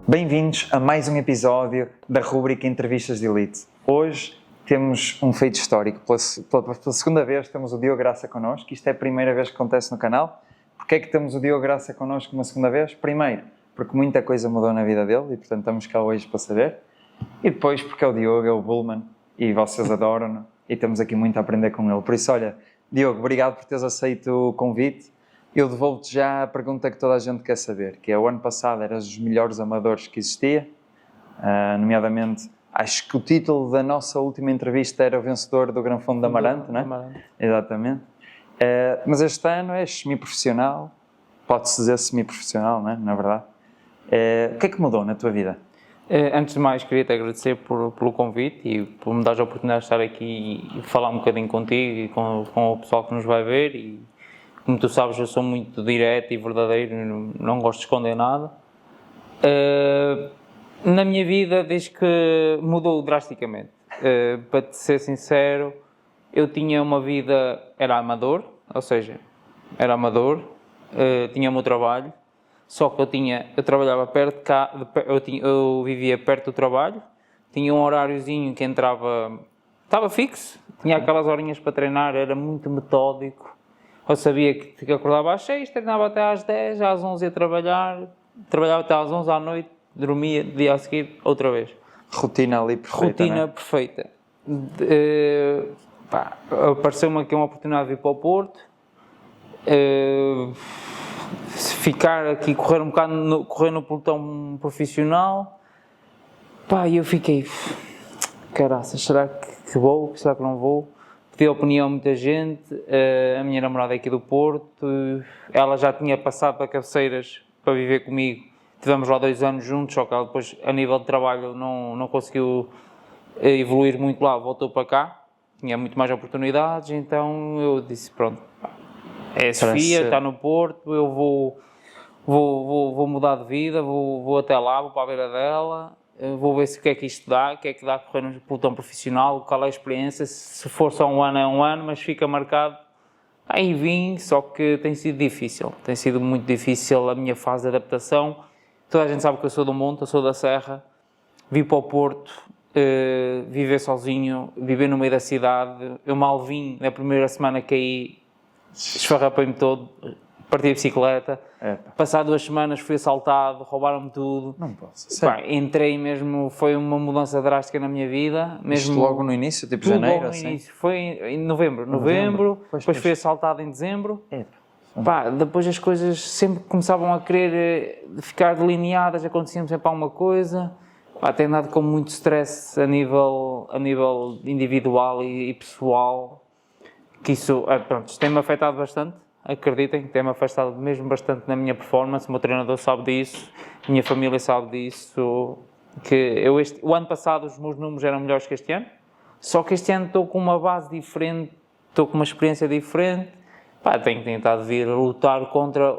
Bem-vindos a mais um episódio da rubrica Entrevistas de Elite. Hoje temos um feito histórico. Pela segunda vez temos o Diogo Graça connosco. Isto é a primeira vez que acontece no canal. Porquê é que temos o Diogo Graça connosco uma segunda vez? Primeiro, porque muita coisa mudou na vida dele e, portanto, estamos cá hoje para saber. E depois, porque é o Diogo, é o Bullman e vocês adoram-no e temos aqui muito a aprender com ele. Por isso, olha, Diogo, obrigado por teres aceito o convite. Eu devolvo-te já a pergunta que toda a gente quer saber, que é: o ano passado eras dos melhores amadores que existia, nomeadamente, acho que o título da nossa última entrevista era o vencedor do Gran Fondo de Amarante, não é? Amarante. Exatamente. Mas este ano és semi-profissional, pode-se dizer semi-profissional, não é? Na verdade. O que é que mudou na tua vida? Antes de mais, queria-te agradecer pelo convite e por me dares a oportunidade de estar aqui e falar um bocadinho contigo e com o pessoal que nos vai ver. E, como tu sabes, eu sou muito direto e verdadeiro, não gosto de esconder nada. Na minha vida, desde que mudou drasticamente, para te ser sincero, eu tinha uma vida, era amador, tinha o meu trabalho, só que eu trabalhava perto de cá, eu vivia perto do trabalho, tinha um horáriozinho que estava fixo, tinha aquelas horinhas para treinar, era muito metódico. Eu sabia que acordava às 6, treinava até às 10, às 11 ia trabalhava até às 11 à noite, dormia, dia a seguir, outra vez. Rotina ali perfeita, Rotina perfeita. Apareceu-me aqui uma oportunidade de vir para o Porto, ficar aqui, correr um bocado, correr no pelotão profissional, e eu fiquei, caraças, será que vou, será que não vou? Pedi opinião a muita gente. A minha namorada é aqui do Porto, ela já tinha passado para Cabeceiras para viver comigo, tivemos lá 2 anos juntos, só que ela depois, a nível de trabalho, não conseguiu evoluir muito lá, voltou para cá, tinha muito mais oportunidades, então eu disse, pronto, é a Sofia, está no Porto, eu vou mudar de vida, vou até lá, vou para a beira dela, vou ver o que é que isto dá, o que é que dá a correr no pelotão profissional, qual é a experiência, se for só um ano é um ano, mas fica marcado. Aí vim, só que tem sido muito difícil a minha fase de adaptação. Toda a gente sabe que eu sou do Monte, eu sou da Serra, vim para o Porto, viver sozinho, viver no meio da cidade. Eu mal vim, na primeira semana caí, esfarrapei-me todo, parti a bicicleta. Passado 2 semanas fui assaltado, roubaram-me tudo. Não posso. Entrei mesmo, foi uma mudança drástica na minha vida. Mesmo isto logo no início, tipo janeiro, logo no assim? início. Foi em novembro. Depois fui assaltado em dezembro. Depois as coisas sempre começavam a querer ficar delineadas, acontecia sempre alguma coisa. Tem andado com muito stress a nível individual e pessoal. Que isso, tem-me afetado bastante. Acreditem, tem-me afastado mesmo bastante na minha performance. O meu treinador sabe disso, a minha família sabe disso. O ano passado os meus números eram melhores que este ano, só que este ano estou com uma base diferente, estou com uma experiência diferente. Tenho tentado vir lutar contra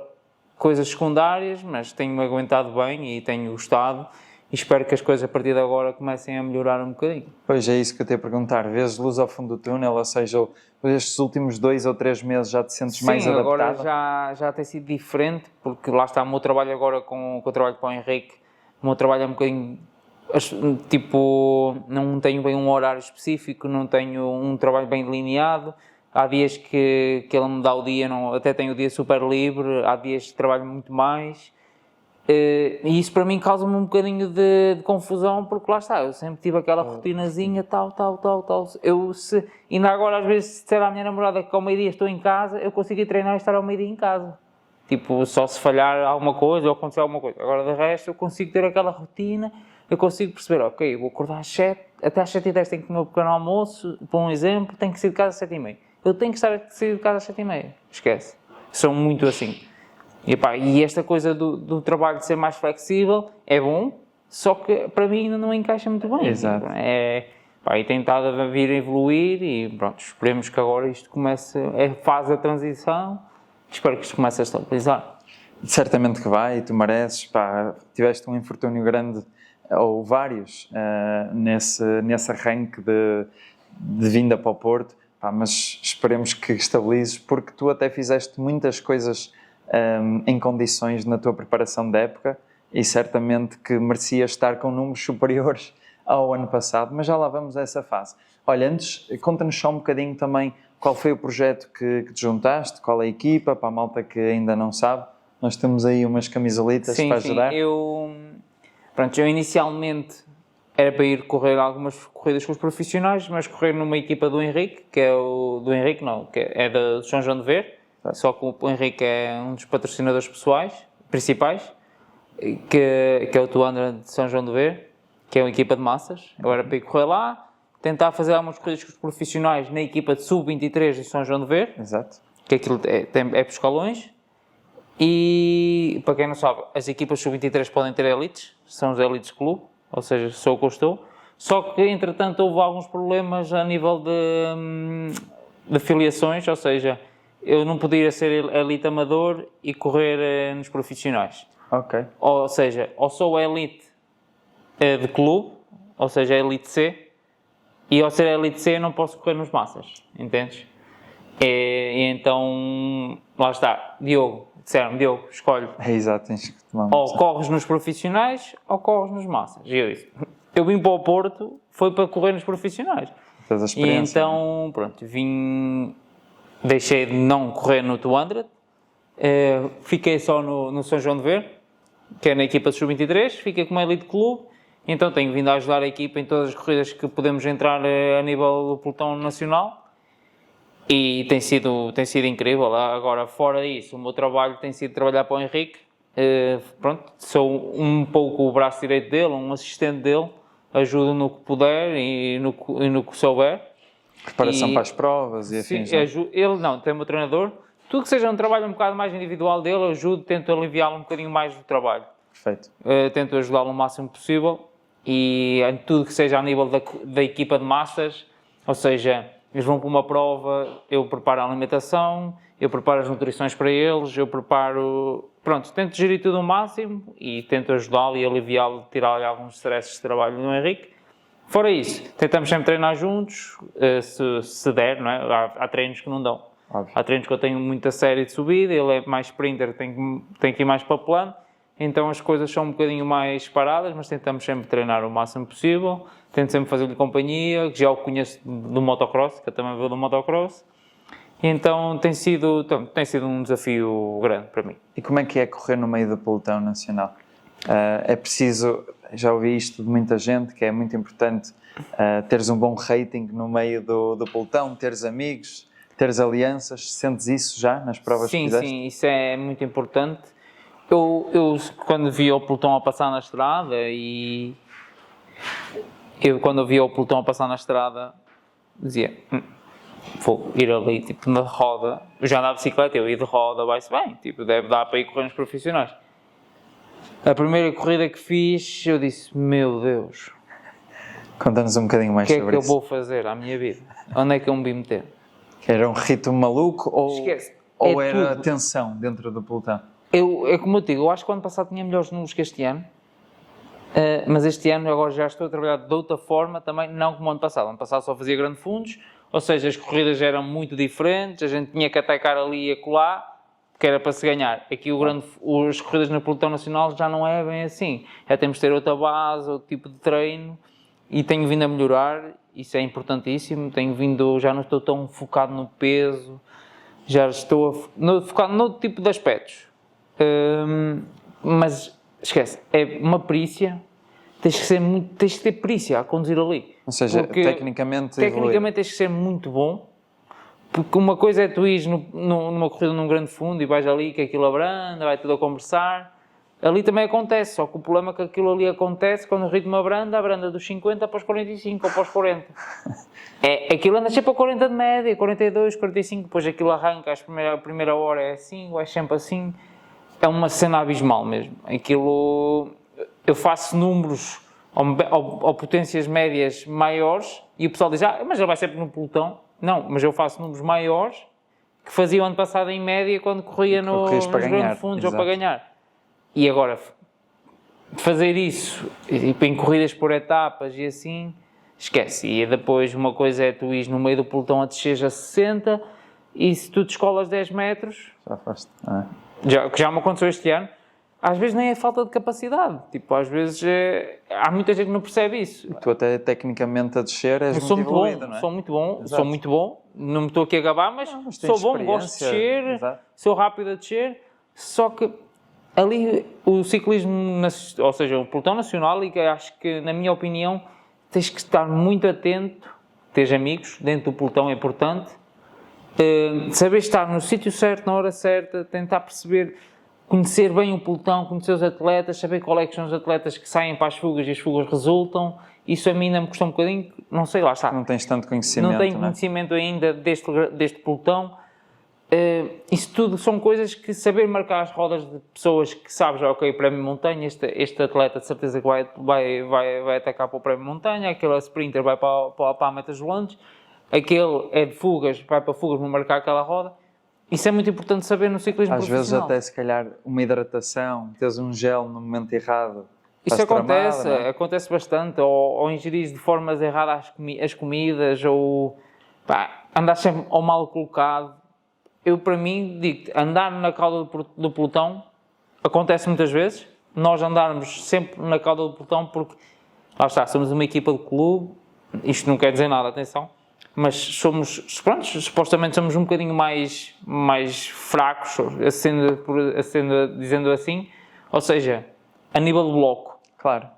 coisas secundárias, mas tenho-me aguentado bem e tenho gostado. E espero que as coisas a partir de agora comecem a melhorar um bocadinho. Pois é isso que eu te ia perguntar. Vês luz ao fundo do túnel, ou seja, estes últimos 2 ou 3 meses já te sentes mais adaptado? Sim, agora já tem sido diferente, porque lá está o meu trabalho agora com o trabalho para o Henrique. O meu trabalho é um bocadinho, não tenho bem um horário específico, não tenho um trabalho bem delineado. Há dias que ele me dá o dia, até tenho o dia super livre, há dias que trabalho muito mais. E isso para mim causa-me um bocadinho de confusão, porque lá está, eu sempre tive aquela rotinazinha, tal. Ainda agora, às vezes, se disser à minha namorada que ao meio-dia estou em casa, eu consigo ir treinar e estar ao meio-dia em casa. Só se falhar alguma coisa ou acontecer alguma coisa. Agora, de resto, eu consigo ter aquela rotina, eu consigo perceber, ok, vou acordar às 7, até às 7h10 tenho que comer um pequeno almoço, por um exemplo, tenho que sair de casa às 7h30. Eu tenho que sair de casa às 7h30, esquece. Sou muito assim. E esta coisa do trabalho de ser mais flexível é bom, só que para mim ainda não encaixa muito bem. Exato. E tentado a vir a evoluir e pronto, esperemos que agora isto comece, fase a transição, espero que isto comece a estabilizar. Certamente que vai, e tu mereces, tiveste um infortúnio grande, ou vários, nesse arranque de vinda para o Porto, mas esperemos que estabilizes, porque tu até fizeste muitas coisas em condições na tua preparação da época e certamente que merecia estar com números superiores ao ano passado, mas já lá vamos a essa fase. Olha, antes, conta-nos só um bocadinho também qual foi o projeto que te juntaste, qual é a equipa, para a malta que ainda não sabe. Nós temos aí umas camisolitas para ajudar. Eu inicialmente era para ir correr algumas corridas com os profissionais, mas correr numa equipa do Henrique, que é do São João de Ver, só que o Henrique é um dos patrocinadores principais, que é o 200 de São João de Ver, que é uma equipa de massas. Eu era para ir correr lá, tentar fazer algumas corridas com os profissionais na equipa de sub-23 de São João de Ver. Exato. Que aquilo é por escalões. E, para quem não sabe, as equipas sub-23 podem ter elites, são os elites clube, ou seja, sou o que eu estou. Só que, entretanto, houve alguns problemas a nível de filiações, ou seja, eu não podia ser elite amador e correr nos profissionais. Ok. Ou seja, ou sou elite de clube, ou seja, elite C, e ao ser elite C não posso correr nos massas, entendes? E então, lá está, disseram-me, Diogo, escolhe. É exato, tens que tomar ou corres nos profissionais ou corres nos massas. E eu disse, eu vim para o Porto, foi para correr nos profissionais. Tens a experiência. E então, pronto, deixei de não correr no 200, fiquei só no São João de Ver, que é na equipa de sub-23, fiquei com uma elite clube, então tenho vindo a ajudar a equipa em todas as corridas que podemos entrar a nível do pelotão nacional. E tem sido incrível. Agora, fora isso, o meu trabalho tem sido trabalhar para o Henrique. Sou um pouco o braço direito dele, um assistente dele. Ajudo no que puder e no que souber. Preparação para as provas e afins. Ele tem o meu treinador. Tudo que seja um trabalho um bocado mais individual dele, eu ajudo, tento aliviá-lo um bocadinho mais do trabalho. Perfeito. Tento ajudá-lo o máximo possível. E tudo que seja a nível da equipa de massas, ou seja, eles vão para uma prova, eu preparo a alimentação, eu preparo as nutrições para eles, tento gerir tudo ao máximo e tento ajudá-lo e aliviá-lo, tirar-lhe alguns stresses de trabalho no Henrique. Fora isso, tentamos sempre treinar juntos, se der, não é? Há treinos que não dão. Óbvio. Há treinos que eu tenho muita série de subida, ele é mais sprinter, tem que ir mais para plano, então as coisas são um bocadinho mais paradas, mas tentamos sempre treinar o máximo possível. Tento sempre fazer-lhe companhia, que já o conheço do motocross, que eu também vou do motocross. E então tem sido um desafio grande para mim. E como é que é correr no meio do pelotão nacional? É preciso, já ouvi isto de muita gente, que é muito importante teres um bom rating no meio do pelotão, teres amigos, teres alianças. Sentes isso já nas provas que fizeste? Sim, isso é muito importante. Eu quando vi o pelotão a passar na estrada quando eu via o pelotão a passar na estrada, dizia, vou ir ali, tipo, na roda. Eu já andava de bicicleta, eu ia de roda, vai-se bem, tipo, deve dar para ir correr nos profissionais. A primeira corrida que fiz, eu disse, meu Deus. Conta-nos um bocadinho mais sobre isso. O que é que eu vou fazer à minha vida? Onde é que eu me vi meter? Era um ritmo maluco Esquece. ou era tensão dentro do pelotão? É como eu digo, eu acho que o ano passado tinha melhores números que este ano. Mas este ano agora já estou a trabalhar de outra forma também, não como o ano passado. O ano passado só fazia grandes fundos, ou seja, as corridas eram muito diferentes, a gente tinha que atacar ali e acolá, que era para se ganhar. Aqui as corridas no pelotão nacional já não é bem assim. Já temos de ter outra base, outro tipo de treino, e tenho vindo a melhorar, isso é importantíssimo. Já não estou tão focado no peso, já estou focado noutro tipo de aspectos. Mas esquece, é uma perícia, tens que ter perícia a conduzir ali. Ou seja, tecnicamente tens que ser muito bom, porque uma coisa é tu ires numa corrida num grande fundo e vais ali que aquilo abranda, vai tudo a conversar. Ali também acontece, só que o problema é que aquilo ali acontece quando o ritmo abranda dos 50 para os 45 ou para os 40. Aquilo anda sempre a 40 de média, 42, 45, depois aquilo arranca, a primeira hora é assim, vai sempre assim. É uma cena abismal mesmo. Aquilo, eu faço números ou potências médias maiores e o pessoal diz, mas ele vai sempre no pelotão. Não, mas eu faço números maiores que fazia o ano passado em média quando corria nos grandes fundos ou para ganhar. E agora, fazer isso em corridas por etapas e assim, esquece. E depois uma coisa é tu ires no meio do pelotão a descer a 60 e se tu descolas 10 metros... Já foste, que já me aconteceu este ano, às vezes nem é falta de capacidade. Tipo, às vezes há muita gente que não percebe isso. Tu até tecnicamente a descer és muito evoluído, não é? Sou muito bom, Exato. sou muito bom. Não me estou aqui a gabar, mas Mas sou tens bom, gosto de experiência. descer, Exato. sou rápido a descer. Só que ali o ciclismo, ou seja, o pelotão nacional, e que acho que, na minha opinião, tens que estar muito atento, teres amigos dentro do pelotão é importante, saber estar no sítio certo, na hora certa, tentar perceber, conhecer bem o pelotão, conhecer os atletas, saber qual é que são os atletas que saem para as fugas e as fugas resultam. Isso a mim ainda me custa um bocadinho, não sei, lá está. Não tens tanto conhecimento, Não tenho não é? conhecimento ainda deste pelotão. Isso tudo são coisas que saber marcar as rodas de pessoas que sabes, ok, prémio montanha, este atleta de certeza que vai atacar para o prémio montanha, aquele sprinter vai para a metas volantes, aquele é de fugas, vai para fugas, não marcar aquela roda. Isso é muito importante saber no ciclismo Às vezes profissional. até se calhar uma hidratação, teres um gel no momento errado. Isso estás acontece, tramado, não é? acontece bastante, ou ingerir de formas erradas as comidas, ou andar sempre ao mal colocado. Eu, para mim, digo-te, andar na cauda do pelotão acontece muitas vezes. Nós andarmos sempre na cauda do pelotão porque, lá está, somos uma equipa de clube. Isto não quer dizer nada, atenção. Mas somos, pronto, supostamente somos um bocadinho mais fracos, dizendo assim. Ou seja, a nível de bloco. Claro.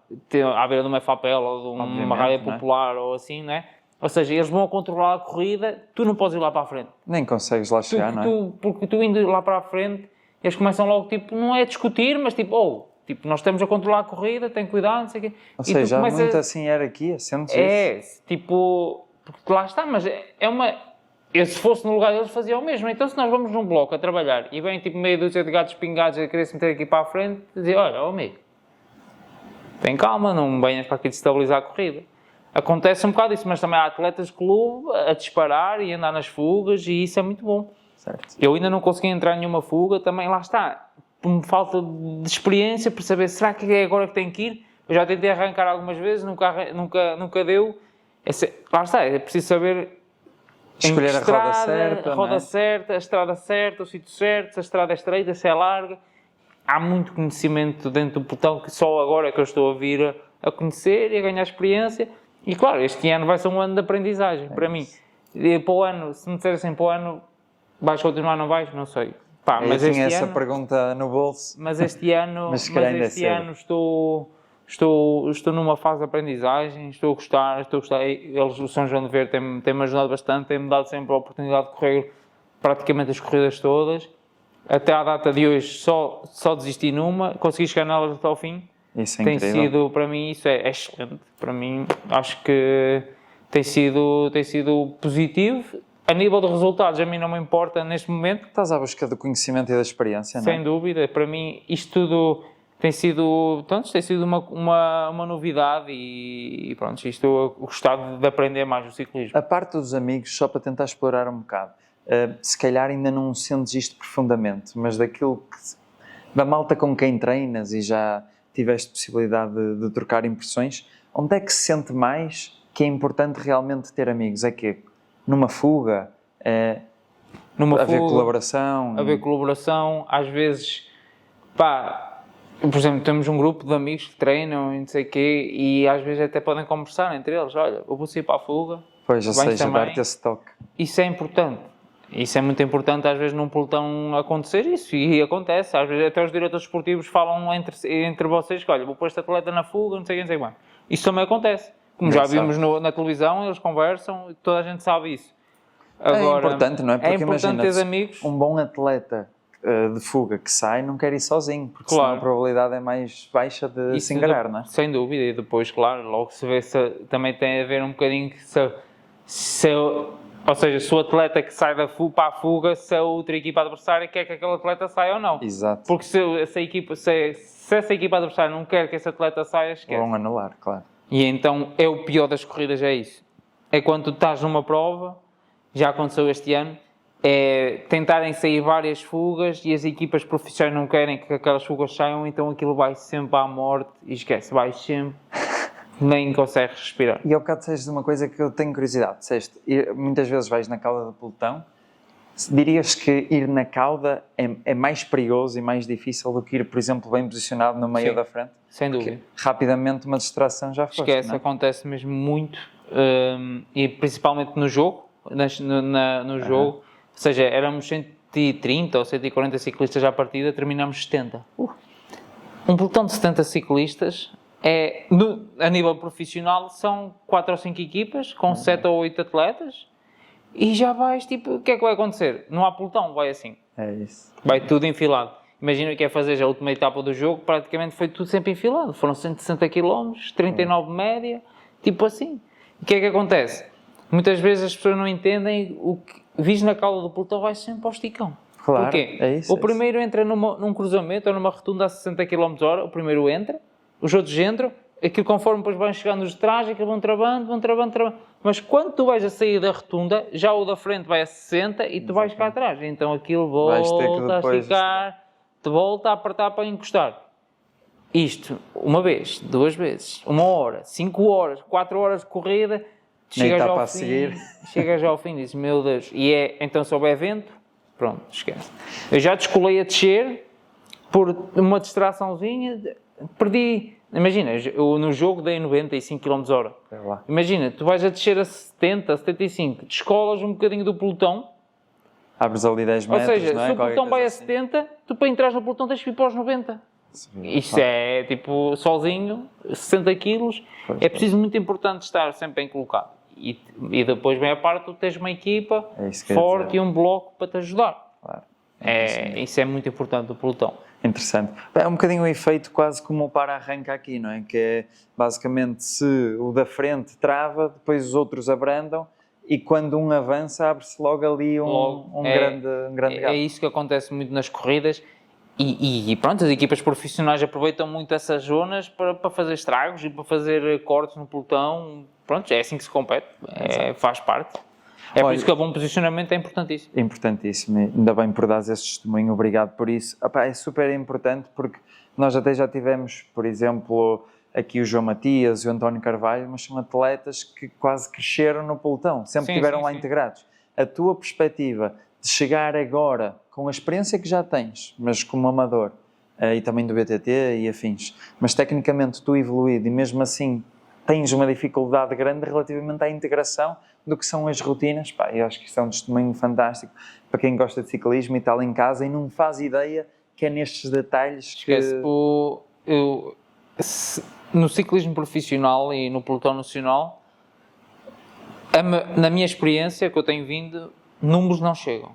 À beira de uma FAPEL ou de uma Obviamente, raia não é? popular ou assim, não é? Ou seja, eles vão a controlar a corrida, tu não podes ir lá para a frente. Nem consegues lá chegar, não é? Porque tu indo lá para a frente, eles começam logo, tipo, não é a discutir, mas tipo, nós estamos a controlar a corrida, tem cuidado, não sei o quê. Ou E tu seja, há começas- muito assim hierarquia, sentes isso? tipo, porque lá está, mas é uma... Eu, se fosse no lugar deles, fazia o mesmo. Então, se nós vamos num bloco a trabalhar e vem tipo meia dúzia de gatos pingados a querer se meter aqui para a frente, dizer, olha, amigo, tem calma, não venhas para aqui destabilizar a corrida. Acontece um bocado isso, mas também há atletas de clube a disparar e andar nas fugas e isso é muito bom. Certo. Eu ainda não consegui entrar em nenhuma fuga, também lá está. Por falta de experiência, para saber, será que é agora que tenho que ir? Eu já tentei arrancar algumas vezes, nunca deu. Lá está, é preciso saber Escolher em que a roda estrada, certa, a roda não é? certa, a estrada certa, o sítio certo, se a estrada é estreita, se é larga. Há muito conhecimento dentro do pelotão que só agora é que eu estou a vir a conhecer e a ganhar experiência. E claro, este ano vai ser um ano de aprendizagem para mim. E para o ano, se me disserem para o ano, vais continuar, não vais? Não sei. Eu Mas tinha este essa ano, pergunta no bolso. mas este ano, Mas se calhar ainda é cedo. estou numa fase de aprendizagem, estou a gostar. Eles, o São João de Ver, tem-me ajudado bastante, tem-me dado sempre a oportunidade de correr praticamente as corridas todas. Até à data de hoje só desisti numa, consegui chegar nelas até ao fim. Isso é Tem incrível. sido, para mim, isso é excelente. Para mim, acho que tem sido positivo. A nível de resultados, a mim não me importa neste momento, Estás à busca do conhecimento e da experiência, não é? sem dúvida. Para mim, isto tudo tem sido uma novidade e pronto, estou a gostar de aprender mais o ciclismo. A parte dos amigos, só para tentar explorar um bocado, se calhar ainda não sentes isto profundamente, mas da malta com quem treinas e já tiveste possibilidade de trocar impressões, onde é que se sente mais que é importante realmente ter amigos? É que numa fuga, haver colaboração? Haver colaboração, às vezes, por exemplo, temos um grupo de amigos que treinam e não sei o quê, e às vezes até podem conversar entre eles, olha, eu vou sair para a fuga, Pois, ou vais seja, também. dar-te esse toque. Isso é importante. Isso é muito importante, às vezes, num pelotão acontecer isso, e acontece. Às vezes, até os diretores esportivos falam entre vocês que, olha, vou pôr este atleta na fuga, não sei quem, não sei quem. Isso também acontece. Como já vimos na televisão, eles conversam, toda a gente sabe isso. Agora, é importante, não é? Porque é importante imagina, ter amigos. um bom atleta de fuga que sai não quer ir sozinho, porque Claro. senão a probabilidade é mais baixa de se enganar, não é? Sem dúvida, e depois, claro, logo se vê se também tem a ver um bocadinho que ou seja, se o atleta que sai para a fuga, se a outra equipa adversária quer que aquele atleta saia ou não. Exato. Porque se essa equipa adversária não quer que esse atleta saia, esquece. Vão anular, claro. E então é o pior das corridas, é isso. É quando tu estás numa prova, já aconteceu este ano, é tentarem sair várias fugas e as equipas profissionais não querem que aquelas fugas saiam, então aquilo vai sempre à morte e esquece, vai sempre, nem consegues respirar. E ao bocado disseste uma coisa que eu tenho curiosidade. Disseste, muitas vezes vais na cauda do pelotão, Dirias que ir na cauda é mais perigoso e mais difícil do que ir, por exemplo, bem posicionado no meio Sim, da frente? sem dúvida. Porque rapidamente uma distração já foste, Esquece, não é? acontece mesmo muito, e principalmente no jogo, no jogo, ou seja, éramos 130 ou 140 ciclistas à partida, terminamos 70. Um pelotão de 70 ciclistas, a nível profissional, são 4 ou 5 equipas, com 7 ou 8 atletas, e já vais, tipo, o que é que vai acontecer? Não há pelotão, vai assim. É isso. Vai tudo enfilado. Imagina que é fazer já a última etapa do jogo, praticamente foi tudo sempre enfilado. Foram 160 km, 39 de média, tipo assim. O que é que acontece? Muitas vezes as pessoas não entendem o que vis na cauda do pelotão vai sempre para o esticão. Claro, Porquê? é isso. O primeiro entra num cruzamento ou numa rotunda a 60 km/h, o primeiro entra, os outros entram, aquilo conforme depois vão chegando os de trás, aquilo vão travando. Mas quando tu vais a sair da rotunda, já o da frente vai a 60 e tu vais cá atrás. Então aquilo volta a esticar, te volta a apertar para encostar. Isto, uma vez, 2 vezes, 1 hora, 5 horas, 4 horas de corrida, chegas já ao fim e dizes, meu Deus, então se houver vento, pronto, esquece. Eu já descolei a descer, por uma distraçãozinha, perdi. Imagina, eu no jogo dei 95 km/h. Imagina, tu vais a descer a 70, 75, descolas um bocadinho do pelotão. Abres ali 10 metros, ou seja, não é? se o pelotão vai a 70, tu para entrar no pelotão tens que ir para os 90. Isto é tipo sozinho, 60 kg. É preciso, muito importante estar sempre bem colocado. E depois vem a parte, tu tens uma equipa forte e um bloco para te ajudar. Claro. Isso é muito importante do pelotão. Interessante. É um bocadinho o efeito quase como o para-arranca aqui, não é? Que é basicamente se o da frente trava, depois os outros abrandam e quando um avança abre-se logo ali um grande gap. É isso que acontece muito nas corridas e pronto, as equipas profissionais aproveitam muito essas zonas para fazer estragos e para fazer cortes no pelotão. Pronto, é assim que se compete, faz parte. Por isso que o bom posicionamento é importantíssimo. Importantíssimo, ainda bem por dares esse testemunho, obrigado por isso. É super importante porque nós até já tivemos, por exemplo, aqui o João Matias e o António Carvalho, mas são atletas que quase cresceram no pelotão, sempre estiveram lá integrados. A tua perspectiva de chegar agora, com a experiência que já tens, mas como amador, e também do BTT e afins, mas tecnicamente tu evoluído e mesmo assim tens uma dificuldade grande relativamente à integração do que são as rotinas, eu acho que isto é um testemunho fantástico para quem gosta de ciclismo e está lá em casa e não faz ideia que é nestes detalhes que... No ciclismo profissional e no pelotão nacional, na minha experiência que eu tenho vindo, números não chegam.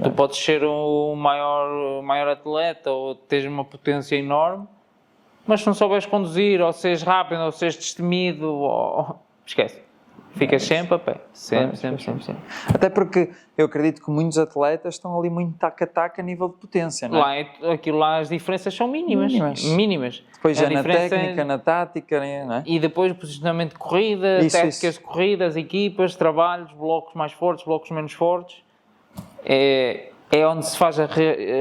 Tu podes ser o maior atleta ou teres uma potência enorme, mas se não souberes conduzir, ou seres rápido, ou seres destemido, esquece. Ficas sempre a pé. Sempre. Até porque eu acredito que muitos atletas estão ali muito taca-taca a nível de potência, não é? Lá as diferenças são mínimas. Depois na técnica, na tática, não é? E depois o posicionamento de corrida, técnicas de corrida, as equipas, trabalhos, blocos mais fortes, blocos menos fortes. É onde se faz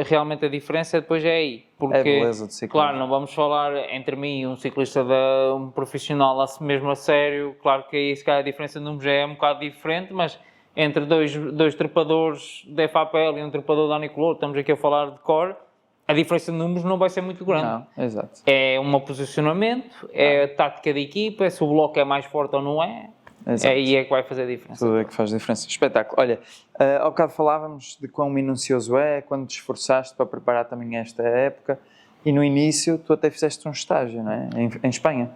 realmente a diferença, depois é aí. Porque, é a beleza do ciclismo. Claro, não vamos falar entre mim e um ciclista, um profissional mesmo a sério, claro que aí se calhar a diferença de números é um bocado diferente, mas entre dois trepadores de FAPL e um trepador da Unicolor, estamos aqui a falar de core, a diferença de números não vai ser muito grande. Não, exato. É um posicionamento, é a tática da equipa, se o bloco é mais forte ou não é. Exato. Aí é que vai fazer a diferença. Tudo é que faz diferença. Espetáculo. Olha, ao bocado falávamos de quão minucioso quando te esforçaste para preparar também esta época e no início tu até fizeste um estágio, não é? Em Espanha.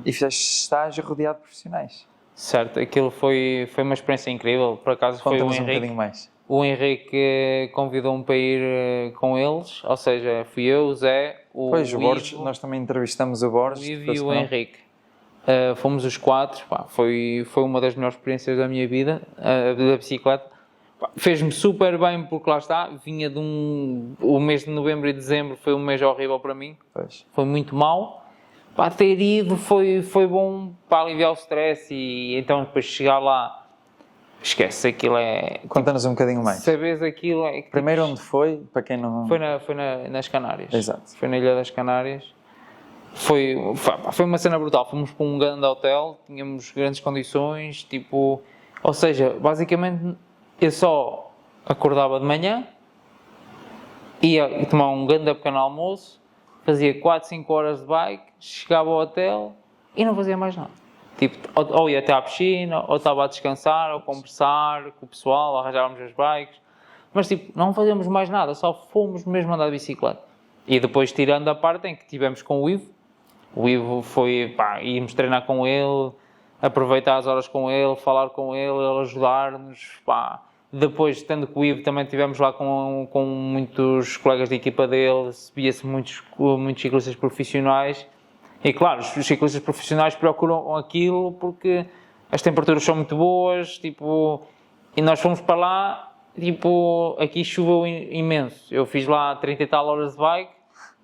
E fizeste estágio rodeado de profissionais. Certo, aquilo foi uma experiência incrível. Por acaso foi o Henrique. Um bocadinho mais. O Henrique convidou-me para ir com eles, ou seja, fui eu, o Zé, o Borges, nós também entrevistamos o Borges. O Ivo e o Henrique. Fomos os 4, foi uma das melhores experiências da minha vida, a da bicicleta. Fez-me super bem porque lá está, vinha de o mês de novembro e dezembro foi um mês horrível para mim, foi muito mau. Ter ido foi bom para aliviar o stress e então depois chegar lá, esquece, aquilo é... Conta-nos um bocadinho mais. Sabes aquilo é... Primeiro onde foi, para quem não... Foi nas Canárias. Exato. Foi na Ilha das Canárias. Foi uma cena brutal, fomos para um grande hotel, tínhamos grandes condições, ou seja, basicamente eu só acordava de manhã, ia tomar um grande pequeno almoço, fazia 4, 5 horas de bike, chegava ao hotel e não fazia mais nada. Tipo, ou ia até à piscina, ou estava a descansar, ou conversar com o pessoal, arranjávamos as bikes. Mas tipo, não fazíamos mais nada, só fomos mesmo andar de bicicleta. E depois, tirando a parte em que tivemos com o Ivo foi, íamos treinar com ele, aproveitar as horas com ele, falar com ele ajudar-nos, Depois, tendo com o Ivo, também estivemos lá com muitos colegas de equipa dele, via-se muitos ciclistas profissionais. E claro, os ciclistas profissionais procuram aquilo porque as temperaturas são muito boas, tipo, e nós fomos para lá, tipo, aqui choveu imenso. Eu fiz lá 30 e tal horas de bike,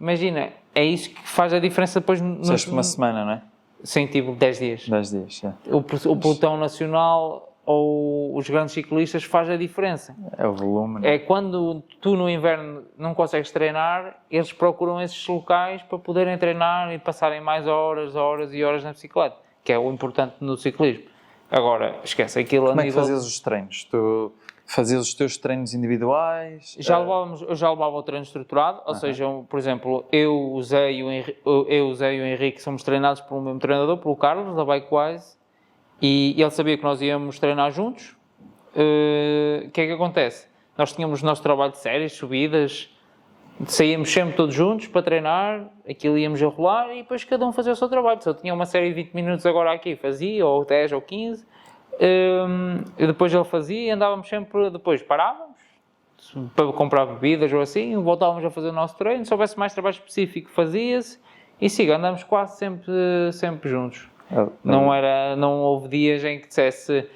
imagina, é isso que faz a diferença depois... Fizeste uma semana, não é? Sim, tipo 10 dias. 10 dias, já. O pelotão nacional ou os grandes ciclistas faz a diferença. É o volume, não é? É quando tu no inverno não consegues treinar, eles procuram esses locais para poderem treinar e passarem mais horas e horas na bicicleta, que é o importante no ciclismo. Agora, esquece aquilo. Como é que fazias os treinos? Tu fazias os teus treinos individuais? Eu já levava o treino estruturado, ou seja, por exemplo, eu, o Zé e o Henrique somos treinados pelo mesmo treinador, pelo Carlos, da Bikewise, e ele sabia que nós íamos treinar juntos. O que é que acontece? Nós tínhamos o nosso trabalho de séries, subidas, saíamos sempre todos juntos para treinar, aquilo íamos a rolar e depois cada um fazia o seu trabalho. Se eu tinha uma série de 20 minutos agora aqui, fazia, ou 10 ou 15, e depois ele fazia e andávamos sempre, depois parávamos para comprar bebidas ou assim, voltávamos a fazer o nosso treino. Se houvesse mais trabalho específico, fazia-se e siga, andamos quase sempre juntos. Não houve dias em que dissesse,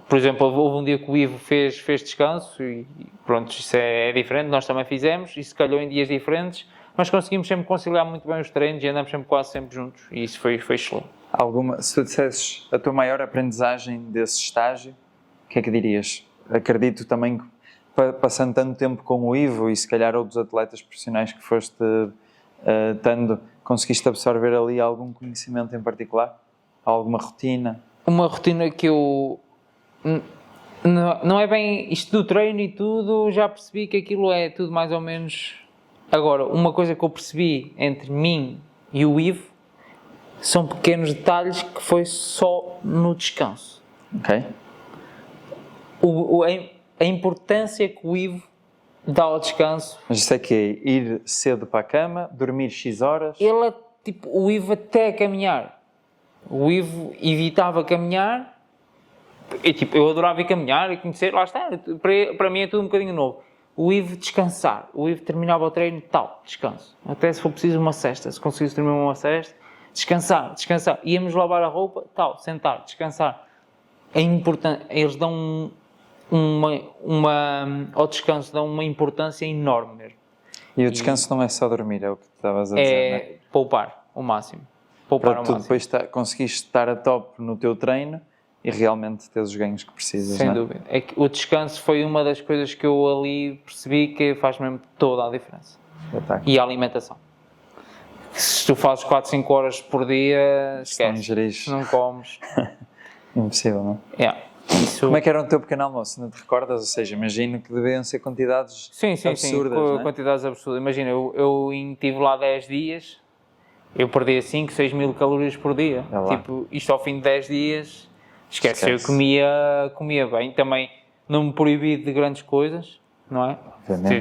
por exemplo, houve um dia que o Ivo fez descanso e pronto, isso é diferente, nós também fizemos, isso calhou em dias diferentes, mas conseguimos sempre conciliar muito bem os treinos e andamos quase sempre juntos e isso foi excelente. Se tu dissesses a tua maior aprendizagem desse estágio, o que é que dirias? Acredito também que passando tanto tempo com o Ivo e se calhar outros atletas profissionais que foste conseguiste absorver ali algum conhecimento em particular? Alguma rotina? Uma rotina que eu... Não é bem isto do treino e tudo, já percebi que aquilo é tudo mais ou menos... Agora, uma coisa que eu percebi entre mim e o Ivo são pequenos detalhes que foi só no descanso. Ok. A importância que o Ivo dá ao descanso. Mas isso é que é ir cedo para a cama, dormir X horas? O Ivo até caminhar. O Ivo evitava caminhar. Eu adorava ir caminhar e conhecer, lá está. Para mim é tudo um bocadinho novo. O Ivo descansar. O Ivo terminava o treino, descanso. Até se for preciso uma cesta. Se conseguisse dormir uma cesta, descansar. Íamos lavar a roupa, sentar, descansar. É importante. Eles dão ao descanso dão uma importância enorme mesmo. E o descanso não é só dormir, é o que estavas a dizer, não é? Poupar ao máximo. Para tu depois conseguiste estar a top no teu treino e realmente teres os ganhos que precisas, sem não é? dúvida. É que o descanso foi uma das coisas que eu ali percebi que faz mesmo toda a diferença. E a alimentação. Se tu fazes 4, 5 horas por dia, esquece. Não comes. Impossível, não é? Como é que era o teu pequeno almoço? Não te recordas? Ou seja, imagino que deviam ser quantidades absurdas. Sim, não é? Quantidades absurdas. Imagina, eu estive lá 10 dias, eu perdia 5, 6 mil calorias por dia. Tipo, isto ao fim de 10 dias, esquece. Eu comia bem. Também não me proibi de grandes coisas, não é?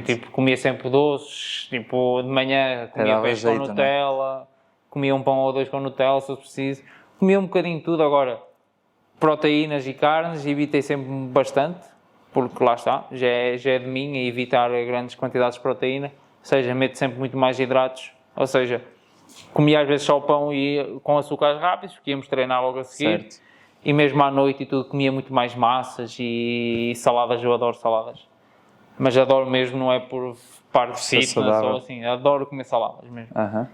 Tipo, comia sempre doces, tipo, de manhã comia peixe com Nutella, comia um pão ou dois com Nutella, se preciso. Comia um bocadinho de tudo. Agora, proteínas e carnes, evitei sempre bastante, porque lá está, já é de mim evitar grandes quantidades de proteína, ou seja, meto sempre muito mais hidratos, ou seja, comia às vezes só o pão e com açúcares rápidos, porque íamos treinar logo a seguir, certo. E mesmo à noite e tudo, comia muito mais massas e saladas. Eu adoro saladas, mas adoro mesmo, não é por parte de fitness ou assim, adoro comer saladas mesmo.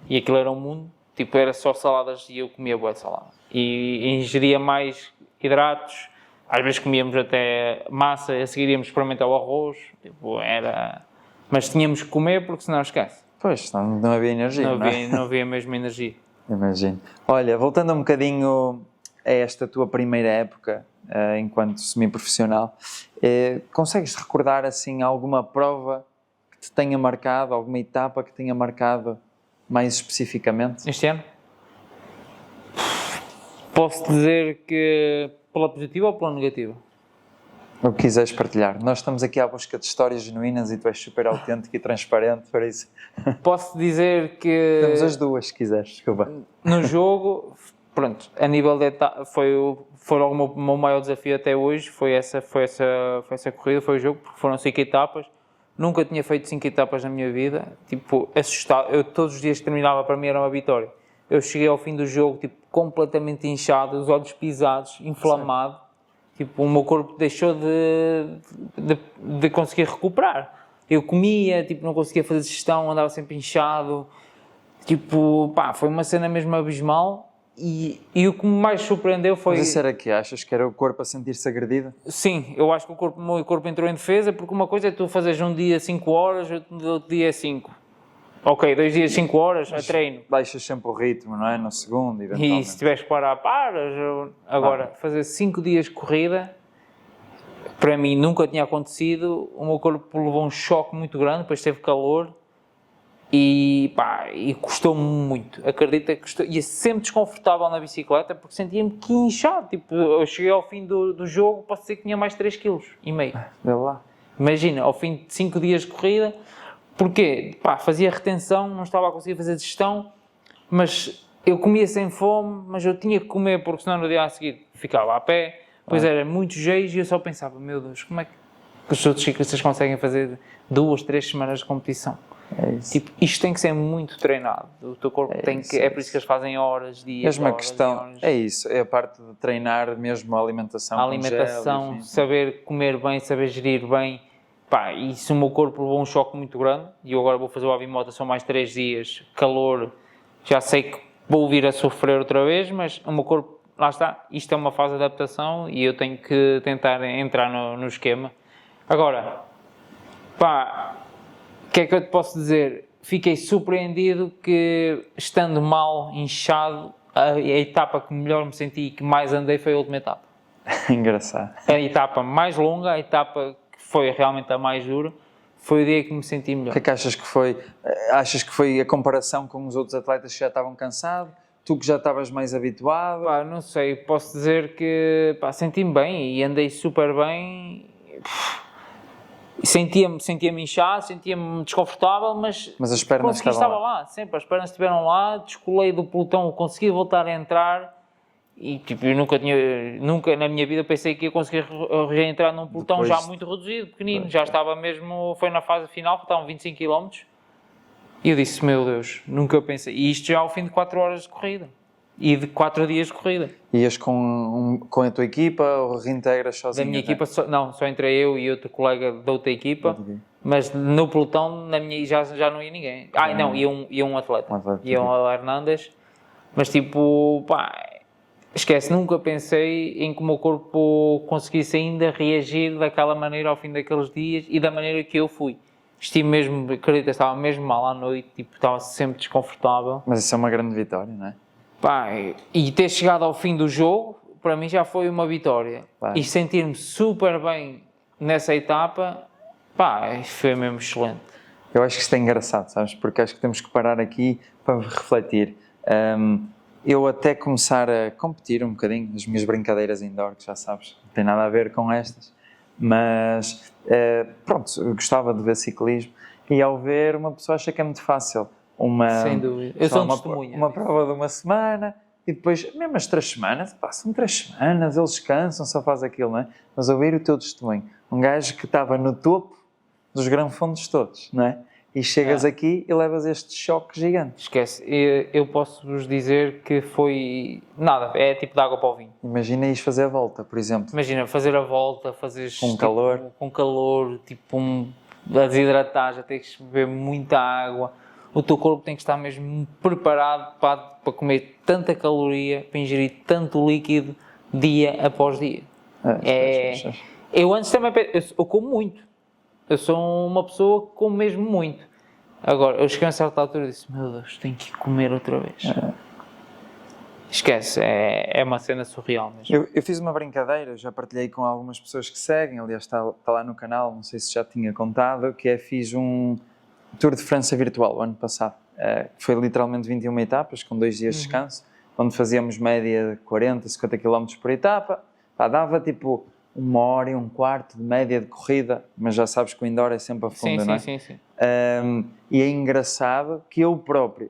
E aquilo era um mundo, tipo, era só saladas e eu comia boa salada e ingeria mais hidratos, às vezes comíamos até massa, a seguir íamos experimentar o arroz, tipo, mas tínhamos que comer porque senão esquece. Pois, não havia energia, não havia mesmo energia. Imagino. Olha, voltando um bocadinho a esta tua primeira época enquanto semi-profissional. Consegues recordar assim alguma prova que te tenha marcado, alguma etapa que tenha marcado mais especificamente? Este ano? Posso dizer que pela positiva ou pela negativa? O que quiseres partilhar. Nós estamos aqui à busca de histórias genuínas e tu és super autêntico e transparente, por isso. Posso dizer que... Temos as duas, se quiseres, desculpa. No jogo, pronto, a nível de etapa, foi logo o meu maior desafio até hoje, foi essa corrida, foi o jogo, porque foram 5 etapas. Nunca tinha feito 5 etapas na minha vida, tipo, assustado. Eu todos os dias que terminava, para mim era uma vitória. Eu cheguei ao fim do jogo, tipo, completamente inchado, os olhos pisados, inflamado. Sim. Tipo, o meu corpo deixou de conseguir recuperar. Eu comia, tipo, não conseguia fazer digestão, andava sempre inchado. Tipo, pá, foi uma cena mesmo abismal. E o que me mais surpreendeu foi... Mas isso era que achas? Que era o corpo a sentir-se agredido? Sim, eu acho que o meu corpo entrou em defesa, porque uma coisa é tu fazeres um dia 5 horas, outro dia é 5. Ok, 2 dias 5 horas a treino. Baixas sempre o ritmo, não é? No segundo, eventualmente. E se tiveres que parar, paras. Agora, fazer 5 dias de corrida, para mim nunca tinha acontecido. O meu corpo levou um choque muito grande, depois teve calor. E custou-me muito, acredita que custou, ia sempre desconfortável na bicicleta porque sentia-me que inchado, tipo, eu cheguei ao fim do jogo, posso dizer que tinha mais 3,5 kg. Vê lá. Imagina, ao fim de 5 dias de corrida, porque fazia retenção, não estava a conseguir fazer digestão, mas eu comia sem fome, mas eu tinha que comer porque senão no dia a seguir ficava a pé, pois era muito jeito e eu só pensava, meu Deus, como é que os outros ciclistas conseguem fazer 2, 3 semanas de competição? Tipo, isto tem que ser muito treinado. O teu corpo tem que... É por isso que eles fazem horas, dias, mesmo horas, a questão, horas. É isso, é a parte de treinar mesmo a alimentação. A alimentação, gel, saber comer bem, saber gerir bem. E se o meu corpo levou um choque muito grande, e eu agora vou fazer o Avimota, são mais 3 dias, calor, já sei que vou vir a sofrer outra vez, mas o meu corpo, lá está, isto é uma fase de adaptação e eu tenho que tentar entrar no esquema. Agora, o que é que eu te posso dizer? Fiquei surpreendido que, estando mal, inchado, a etapa que melhor me senti e que mais andei foi a última etapa. Engraçado. A etapa mais longa, a etapa que foi realmente a mais dura, foi o dia que me senti melhor. O que é que achas que foi? Achas que foi a comparação com os outros atletas que já estavam cansados? Tu que já estavas mais habituado? Não sei, posso dizer que senti-me bem e andei super bem. Sentia-me inchado, sentia-me desconfortável, mas as pernas estavam lá. Sempre, as pernas estiveram lá, descolei do pelotão, consegui voltar a entrar e tipo, eu nunca na minha vida pensei que ia conseguir reentrar num pelotão já muito reduzido, pequenino, já estava mesmo, foi na fase final, faltavam 25 km e eu disse, meu Deus, nunca pensei, e isto já ao fim de 4 horas de corrida. E de 4 dias de corrida. Ias com a tua equipa ou reintegras sozinho? Da minha equipa, só entrei eu e outro colega da outra equipa, mas no pelotão na minha, já não ia ninguém. Ia um atleta. Ia o Hernandes, mas tipo, esquece, nunca pensei em que o meu corpo conseguisse ainda reagir daquela maneira ao fim daqueles dias e da maneira que eu fui. Estive mesmo, acredita, estava mesmo mal à noite, tipo, estava sempre desconfortável. Mas isso é uma grande vitória, não é? E ter chegado ao fim do jogo, para mim já foi uma vitória. E sentir-me super bem nessa etapa, foi mesmo excelente. Eu acho que isto é engraçado, sabes? Porque acho que temos que parar aqui para refletir. Eu até começar a competir um bocadinho, as minhas brincadeiras indoor, que já sabes, não tem nada a ver com estas, mas pronto, eu gostava de ver ciclismo e ao ver uma pessoa acha que é muito fácil. Sem dúvida. Eu sou testemunha. Uma prova de uma semana e depois, mesmo as 3 semanas, são 3 semanas, eles descansam, só faz aquilo, não é? Mas ouvir o teu testemunho, um gajo que estava no topo dos granfundos todos, não é? E chegas aqui e levas este choque gigante. Esquece, eu posso-vos dizer que foi nada, é tipo de água para o vinho. Imagina ires fazer a volta, por exemplo. Imagina, fazer a volta, fazeres com calor. Com calor, tipo a desidratar, já tens que beber muita água. O teu corpo tem que estar mesmo preparado para comer tanta caloria, para ingerir tanto líquido dia após dia. Eu antes também, eu como muito. Eu sou uma pessoa que como mesmo muito. Agora, eu cheguei a certa altura e disse, meu Deus, tenho que comer outra vez. esquece, é uma cena surreal mesmo. Eu fiz uma brincadeira, já partilhei com algumas pessoas que seguem, aliás está lá no canal, não sei se já tinha contado, que fiz um Tour de França virtual o ano passado. Foi literalmente 21 etapas, com 2 dias de descanso, onde fazíamos média de 40, 50 km por etapa. Dava tipo 1h e um quarto de média de corrida, mas já sabes que o indoor é sempre a fundo, não é? Sim. E é engraçado que eu próprio,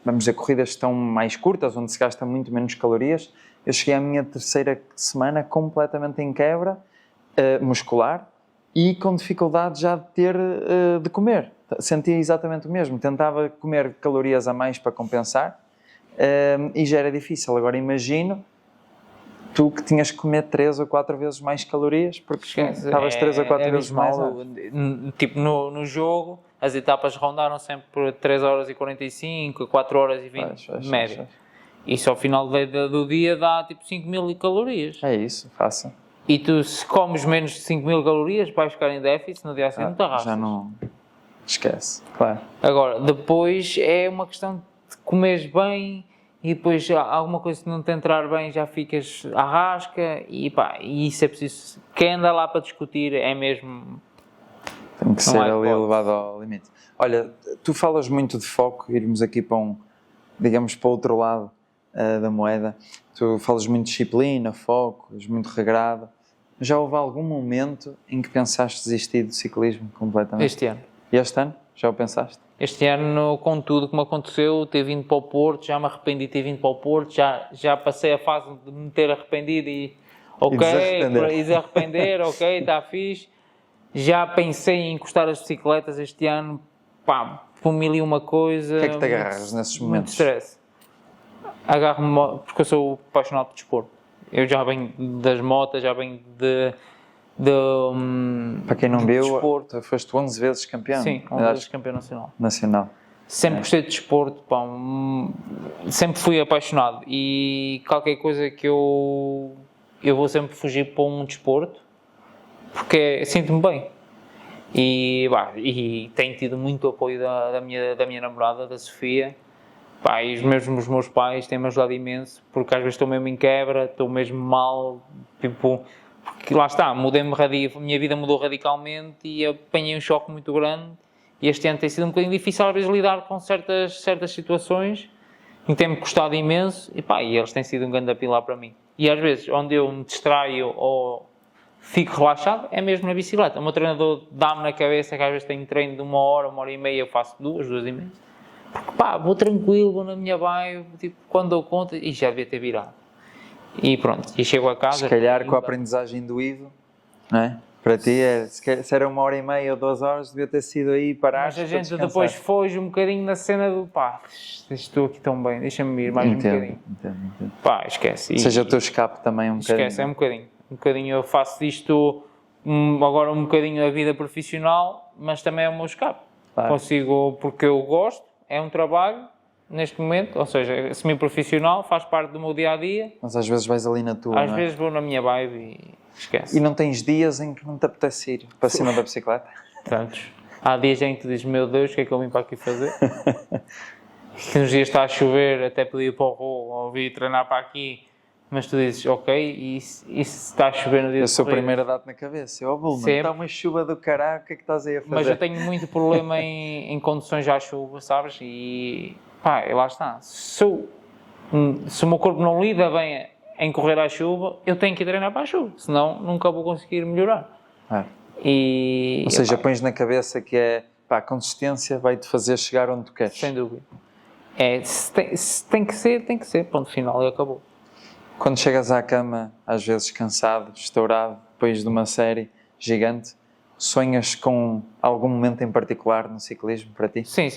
vamos dizer, corridas que estão mais curtas, onde se gasta muito menos calorias, eu cheguei à minha 3ª semana completamente em quebra muscular e com dificuldade já de ter de comer. Sentia exatamente o mesmo, tentava comer calorias a mais para compensar e já era difícil. Agora imagino tu que tinhas que comer 3 ou 4 vezes mais calorias porque estavas 3 ou 4 vezes mais. Tipo, no jogo, as etapas rondaram sempre por 3h45, 4h20 de média. Isso ao final do dia dá tipo 5.000 calorias. É isso, faça. E tu, se comes menos de 5.000 calorias, vais ficar em déficit, no dia seguinte não te arrastas. Já não... Esquece, claro. Agora, depois é uma questão de comeres bem e depois alguma coisa que não te entrar bem já ficas à rasca e isso é preciso. Quem anda lá para discutir é mesmo... Tem que ser ali levado ao limite. Olha, tu falas muito de foco, irmos aqui para digamos, para o outro lado da moeda. Tu falas muito de disciplina, foco, és muito regrado. Já houve algum momento em que pensaste desistir do ciclismo completamente? Este ano. E este ano? Já o pensaste? Este ano, com tudo que me aconteceu, ter vindo para o Porto, já me arrependi de ter vindo para o Porto, já passei a fase de me ter arrependido e desarrepender, ok, está fixe. Já pensei em encostar as bicicletas este ano, por 1001 coisa. O que é que te agarras nesses momentos? Muito stress. Agarro-me, porque eu sou apaixonado por desporto. Eu já venho das motas, já venho para quem não viu, desporto. Tu foste 11 vezes campeão. Sim, 11 vezes campeão nacional. É. Sempre gostei de desporto, sempre fui apaixonado e qualquer coisa que eu vou sempre fugir para um desporto porque sinto-me bem e tenho tido muito apoio da minha namorada, da Sofia, e os meus pais têm-me ajudado imenso porque às vezes estou mesmo em quebra, estou mesmo mal, tipo, porque lá está, a minha vida mudou radicalmente e apanhei um choque muito grande. E este ano tem sido um bocadinho difícil às vezes lidar com certas situações em que tem-me custado imenso e eles têm sido um grande pilar para mim. E às vezes onde eu me distraio ou fico relaxado é mesmo na bicicleta. O meu treinador dá-me na cabeça que às vezes tenho treino de 1h, 1h30, eu faço 2h30. Porque vou tranquilo, vou na minha vibe, tipo, quando dou conta, e já devia ter virado. E pronto, e chego a casa... Se calhar com a aprendizagem do Ivo, não é? Para ti, se era 1h30 ou 2 horas, devia ter sido aí parar. Mas a gente depois foge um bocadinho na cena do estou aqui tão bem, deixa-me ir mais um bocadinho. Entendo. Esquece. Ou seja, o teu escape também é um bocadinho. Esquece, é um bocadinho. Um bocadinho eu faço disto agora um bocadinho a vida profissional, mas também é o meu escape. Claro. Consigo, porque eu gosto, é um trabalho neste momento, ou seja, semi-profissional, faz parte do meu dia-a-dia. Mas às vezes vais ali na tua, Às vezes vou na minha vibe e... Esquece. E não tens dias em que não te apetece ir para cima da bicicleta? Tantos. Há dias em que tu dizes, meu Deus, o que é que eu vim para aqui fazer? Que uns dias está a chover, até podia ir para o rolo, ou vir treinar para aqui, mas tu dizes, ok, e se está a chover no dia eu de sou o primeiro a dar-te na cabeça. Bulman, está uma chuva do caralho, o que é que estás aí a fazer? Mas eu tenho muito problema em condições à chuva, sabes? E lá está. Se o meu corpo não lida bem em correr à chuva, eu tenho que ir treinar para a chuva, senão nunca vou conseguir melhorar. Ou seja, pões na cabeça que a consistência vai-te fazer chegar onde tu queres. Sem dúvida. Se tem que ser, ponto final e acabou. Quando chegas à cama, às vezes cansado, estourado, depois de uma série gigante, sonhas com algum momento em particular no ciclismo para ti? Sim.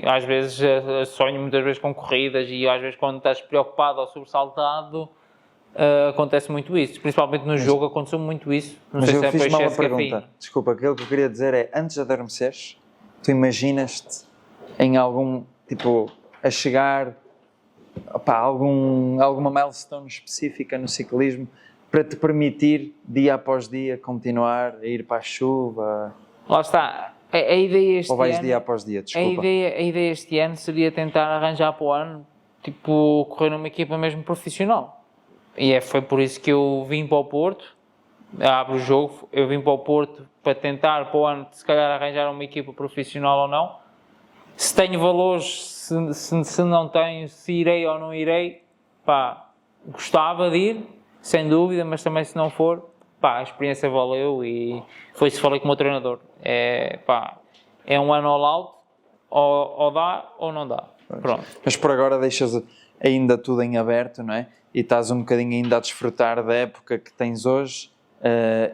Às vezes sonho muitas vezes com corridas e às vezes quando estás preocupado ou sobressaltado, acontece muito isso, principalmente no jogo aconteceu muito isso. Não mas sei eu se fiz mal a pergunta. Desculpa, aquilo que eu queria dizer é, antes de adormeceres, tu imaginas-te em algum, tipo, a chegar a alguma milestone específica no ciclismo para te permitir, dia após dia, continuar a ir para a chuva? Lá está. A ideia este ou vais ano, dia após dia, desculpa. A ideia este ano seria tentar arranjar para o ano tipo, correr numa equipa mesmo profissional. E foi por isso que eu vim para o Porto, abro o jogo, eu vim para o Porto para tentar, para o ano, se calhar arranjar uma equipa profissional ou não. Se tenho valores, se não tenho, se irei ou não irei, pá, gostava de ir, sem dúvida, mas também se não for, pá, a experiência valeu e foi isso que falei com o meu treinador. É um ano all out, ou dá ou não dá. Pronto. Mas por agora deixas ainda tudo em aberto, não é? E estás um bocadinho ainda a desfrutar da época que tens hoje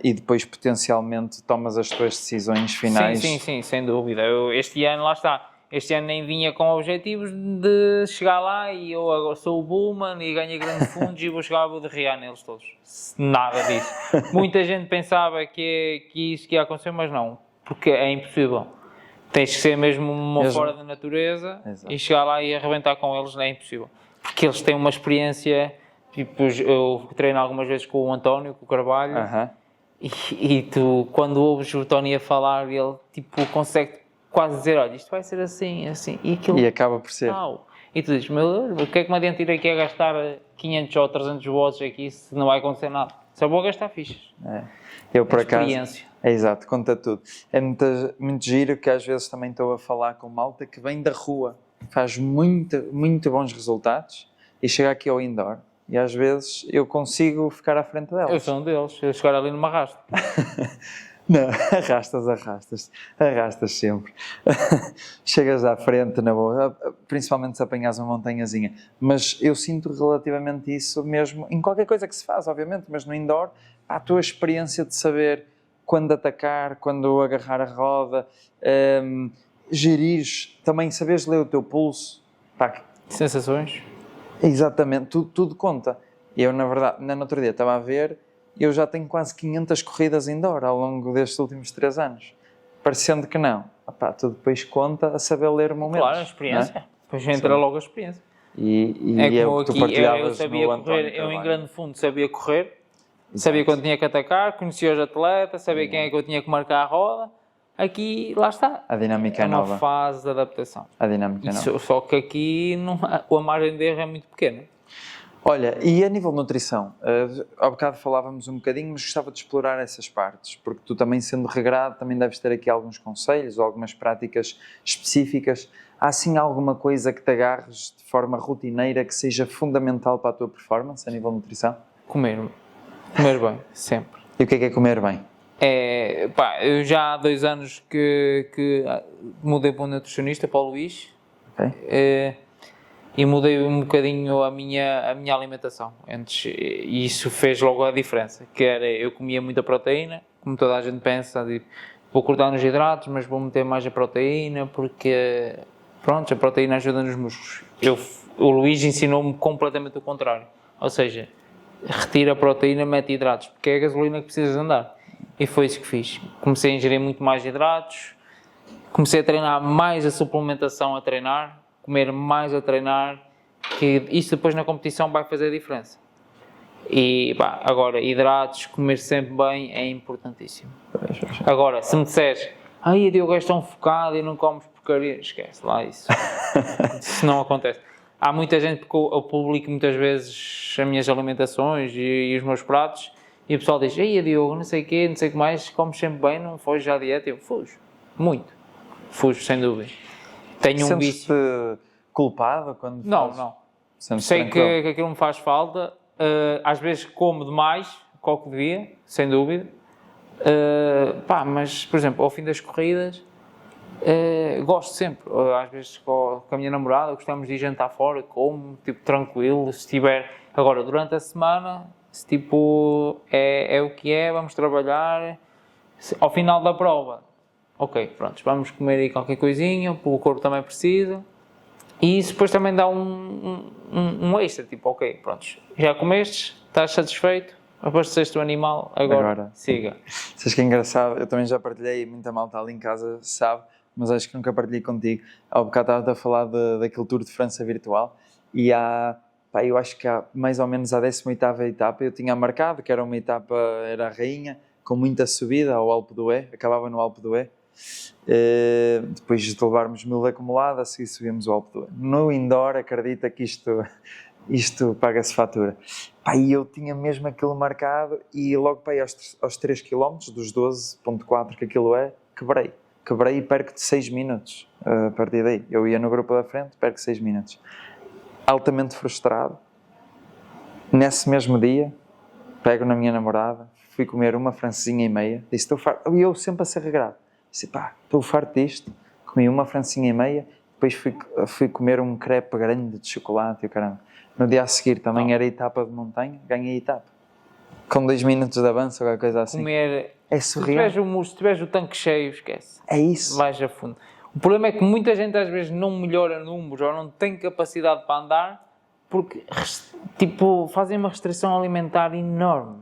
e depois potencialmente tomas as tuas decisões finais. Sim, sem dúvida. Este ano, lá está, este ano nem vinha com objetivos de chegar lá e eu agora sou o Bullman e ganho grandes fundos e vou chegar a derriar neles todos. Nada disso. Muita gente pensava que isso ia acontecer, mas não, porque é impossível. Tens que ser mesmo fora da natureza. Exato. E chegar lá e arrebentar com eles é impossível. Porque eles têm uma experiência, tipo, eu treino algumas vezes com o António, com o Carvalho, e tu, quando ouves o Tony a falar, ele tipo, consegue quase dizer, olha, isto vai ser assim, e aquilo... E acaba por ser. E tu dizes, meu Deus, o que é que me adianta ir aqui a gastar 500 ou 300 watts aqui se não vai acontecer nada? Só vou gastar fichas. Eu, por acaso... Exato, conta tudo. É muito giro que às vezes também estou a falar com malta que vem da rua, faz muito bons resultados e chega aqui ao indoor e às vezes eu consigo ficar à frente delas. Eu sou um deles, eu chegar ali numa arrasto. Não, arrastas sempre. Chegas à frente na boa, principalmente se apanhas uma montanhazinha. Mas eu sinto relativamente isso mesmo em qualquer coisa que se faz, obviamente, mas no indoor, a tua experiência de saber quando atacar, quando agarrar a roda, gerires, também saberes ler o teu pulso. Sensações? Exatamente, tudo conta. Eu, na verdade, no outro dia estava a ver, eu já tenho quase 500 corridas indoor ao longo destes últimos 3 anos. Parecendo que não. Tudo depois conta a saber ler momentos. Claro, a experiência. Depois entra logo a experiência. E é como que tu aqui, eu sabia correr, eu em grande fundo sabia correr, sabia quando tinha que atacar, conhecia os atletas, sabia quem é que eu tinha que marcar a roda. Aqui, lá está. A dinâmica é nova. É uma fase de adaptação. A dinâmica é nova. Só que aqui a margem de erro é muito pequena. Olha, e a nível de nutrição? Há bocado falávamos um bocadinho, mas gostava de explorar essas partes, porque tu também sendo regrado, também deves ter aqui alguns conselhos ou algumas práticas específicas. Há assim alguma coisa que te agarres de forma rotineira que seja fundamental para a tua performance a nível de nutrição? Comer bem, sempre. E o que é comer bem? Eu já há 2 anos que mudei para um nutricionista, para o Luís, e mudei um bocadinho a minha alimentação. Antes, e isso fez logo a diferença, que era, eu comia muita proteína, como toda a gente pensa, vou cortar nos hidratos, mas vou meter mais a proteína, porque, pronto, a proteína ajuda nos músculos. O Luís ensinou-me completamente o contrário, ou seja, retira a proteína, mete hidratos, porque é a gasolina que precisas andar. E foi isso que fiz. Comecei a ingerir muito mais hidratos, comecei a treinar mais a suplementação a treinar, comer mais a treinar, que isso depois na competição vai fazer a diferença. E agora, hidratos, comer sempre bem é importantíssimo. Agora, se me disseres, Diogo, és tão focado e não comes porcaria, esquece lá isso. Isso não acontece. Há muita gente, porque eu publico muitas vezes as minhas alimentações e os meus pratos, e o pessoal diz, Diogo, não sei o quê, não sei o que mais, comes sempre bem, não foges à dieta? Eu fujo, muito. Fujo, sem dúvida. Tenho um vício. Sentes-te culpado quando fazes? Não. Sei que aquilo me faz falta. Às vezes como demais, qual que devia, sem dúvida. Mas, por exemplo, ao fim das corridas, gosto sempre. Às vezes com a minha namorada, gostamos de ir jantar fora, como, tipo, tranquilo, se estiver... Agora, durante a semana, se tipo, é o que é, vamos trabalhar. Ao final da prova, ok, pronto, vamos comer aí qualquer coisinha, o corpo também precisa. E isso depois também dá um extra, tipo, ok, pronto, já comeste, estás satisfeito, abasteceste o animal, agora siga. Sabes que é engraçado, eu também já partilhei, muita malta ali em casa sabe, mas acho que nunca partilhei contigo. Há bocado estava a falar daquele Tour de França virtual e eu acho que há mais ou menos a 18ª etapa eu tinha marcado, que era uma etapa, era a rainha, com muita subida ao Alpe d'Huez, acabava no Alpe d'Huez, Depois de levarmos 1000 de acumulado, a seguir subimos o Alpe d'Huez. No indoor, acredita que isto paga-se fatura. Pá, e eu tinha mesmo aquilo marcado e logo para aí aos 3 km, dos 12.4 que aquilo é, quebrei e perco de 6 minutos a partir daí. Eu ia no grupo da frente, perco 6 minutos. Altamente frustrado. Nesse mesmo dia, pego na minha namorada, fui comer uma francesinha e meia, disse, estou farto. E eu sempre a ser regrado. Disse, pá, estou farto disto. Comi uma francesinha e meia, depois fui comer um crepe grande de chocolate e o caramba. No dia a seguir também era etapa de montanha, ganhei a etapa. Com 2 minutos de avanço ou qualquer coisa assim. Comer... É surreal. Se tiveres o tanque cheio, esquece. É isso. Vais a fundo. O problema é que muita gente às vezes não melhora números ou não tem capacidade para andar porque, tipo, fazem uma restrição alimentar enorme.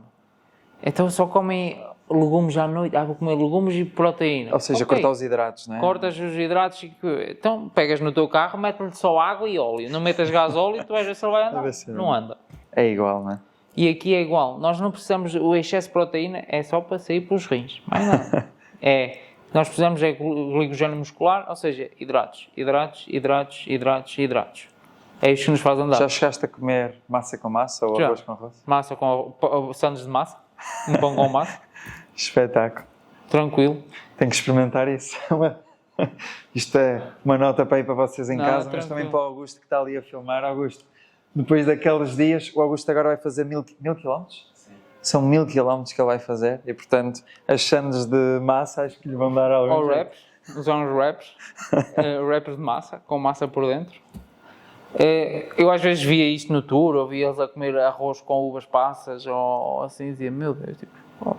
Então só comem legumes à noite. Vou comer legumes e proteína. Ou seja, cortar os hidratos, não é? Cortas os hidratos e... Então, pegas no teu carro, mete-lhe só água e óleo. Não metas gasóleo e tu vais ver se ele vai andar. Não anda. É igual, não é? E aqui é igual. Nós não precisamos... O excesso de proteína é só para sair pelos rins. Mais nada. Nós precisamos de glicogênio muscular, ou seja, hidratos. É isto que nos faz andar. Já chegaste a comer massa com massa ou arroz com arroz? Massa com... sandes de massa. Um pão com massa. Espetáculo. Tranquilo. Tenho que experimentar isso. Isto é uma nota para ir para vocês em casa, mas também para o Augusto que está ali a filmar. Augusto, depois daqueles dias, o Augusto agora vai fazer 1000 quilómetros? Sim. São 1000 quilómetros que ele vai fazer e, portanto, as sandes de massa acho que lhe vão dar algum. Ou wraps, usar uns wraps, wraps de massa, com massa por dentro. Eu às vezes via isto no tour, ou via eles a comer arroz com uvas passas, ou assim, dizia, meu Deus, tipo... Oh.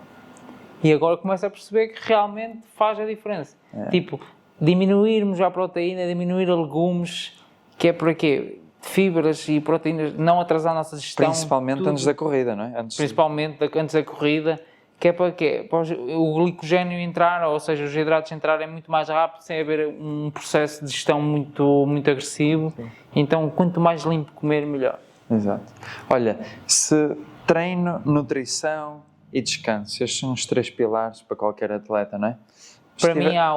E agora começo a perceber que realmente faz a diferença. Tipo, diminuirmos a proteína, diminuir a legumes, que é para quê? Fibras e proteínas, não atrasar a nossa digestão. Principalmente tudo. Antes da corrida, não é? Principalmente antes da corrida, que é para quê? Para o glicogênio entrar, ou seja, os hidratos entrarem muito mais rápido, sem haver um processo de digestão muito, muito agressivo. Sim. Então, quanto mais limpo comer, melhor. Exato. Olha, se treino, nutrição e descanso, estes são os 3 pilares para qualquer atleta, não é? Para mim há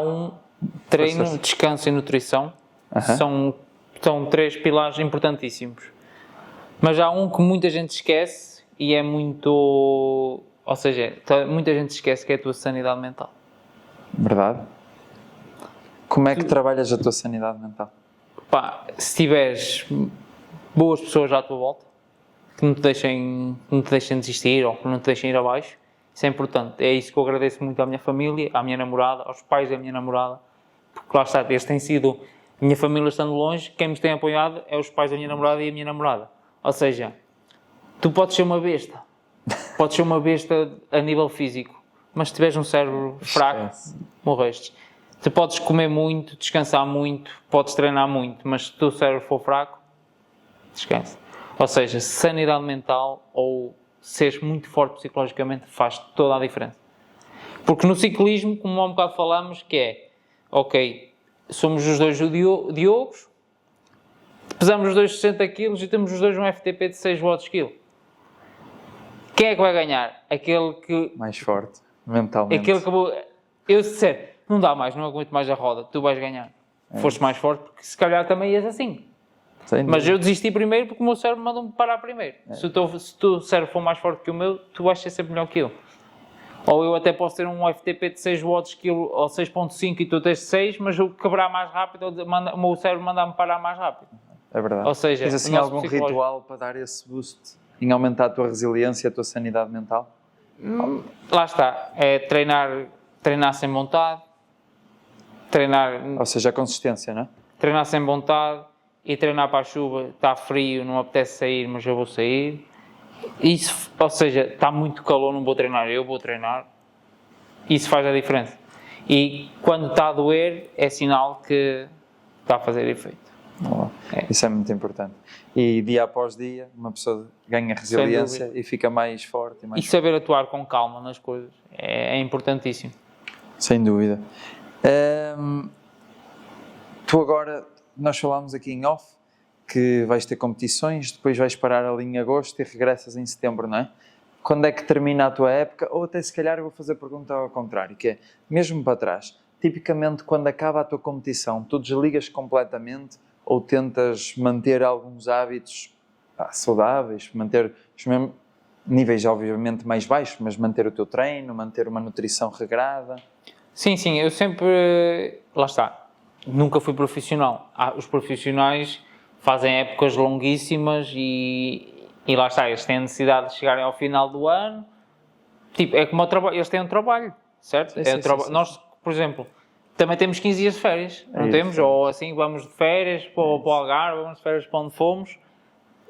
treino, descanso e nutrição. São 3 pilares importantíssimos. Mas há um que muita gente esquece e é muito... Ou seja, muita gente esquece que é a tua sanidade mental. Verdade. Como é que trabalhas a tua sanidade mental? Pá, se tiveres boas pessoas à tua volta, que não te deixem desistir ou que não te deixem ir abaixo, isso é importante. É isso que eu agradeço muito à minha família, à minha namorada, aos pais da minha namorada, porque lá está, eles têm sido, minha família estando longe, quem me tem apoiado é os pais da minha namorada e a minha namorada. Ou seja, tu podes ser uma besta a nível físico, mas se tiveres um cérebro fraco, morreste. Tu podes comer muito, descansar muito, podes treinar muito, mas se o teu cérebro for fraco, descansa. Ou seja, sanidade mental ou seres muito forte psicologicamente faz toda a diferença. Porque no ciclismo, como há um bocado falamos, que é, ok, somos os dois Diogos, pesamos os dois 60 kg e temos os dois um FTP de 6 watts kg. Quem é que vai ganhar? Aquele que... mais forte, mentalmente. Aquele que... Eu se disser, não dá mais, não aguento mais a roda, tu vais ganhar. Foste mais forte, porque se calhar também ias assim. Mas eu desisti primeiro porque o meu cérebro mandou-me parar primeiro. Se o teu cérebro for mais forte que o meu, tu vais ser sempre melhor que eu. Ou eu até posso ter um FTP de 6 watts kilo, ou 6.5 e tu tens 6, mas eu quebrar mais rápido, o meu cérebro manda-me parar mais rápido. É verdade. Ou seja, tens assim algum ritual para dar esse boost em aumentar a tua resiliência e a tua sanidade mental? Lá está. É treinar sem vontade. Ou seja, a consistência, não é? Treinar sem vontade e treinar para a chuva. Está frio, não apetece sair, mas eu vou sair. Isso, ou seja, está muito calor, não vou treinar, eu vou treinar. Isso faz a diferença. E quando está a doer, é sinal que está a fazer efeito. Isso é muito importante. E dia após dia, uma pessoa ganha resiliência e fica mais forte. E saber atuar com calma nas coisas é importantíssimo. Sem dúvida. Tu agora, nós falámos aqui em off, que vais ter competições, depois vais parar ali em agosto e regressas em setembro, não é? Quando é que termina a tua época? Ou até se calhar eu vou fazer a pergunta ao contrário, que é, mesmo para trás, tipicamente quando acaba a tua competição, tu desligas completamente ou tentas manter alguns hábitos saudáveis, manter os mesmos níveis obviamente mais baixos, mas manter o teu treino, manter uma nutrição regrada? Sim, eu sempre, lá está, nunca fui profissional. Os profissionais fazem épocas longuíssimas e lá está, eles têm a necessidade de chegarem ao final do ano, tipo, é como o trabalho, eles têm um trabalho, certo? Sim. Nós, por exemplo, também temos 15 dias de férias, não temos? Ou assim, vamos de férias para o Algarve, vamos de férias para onde fomos,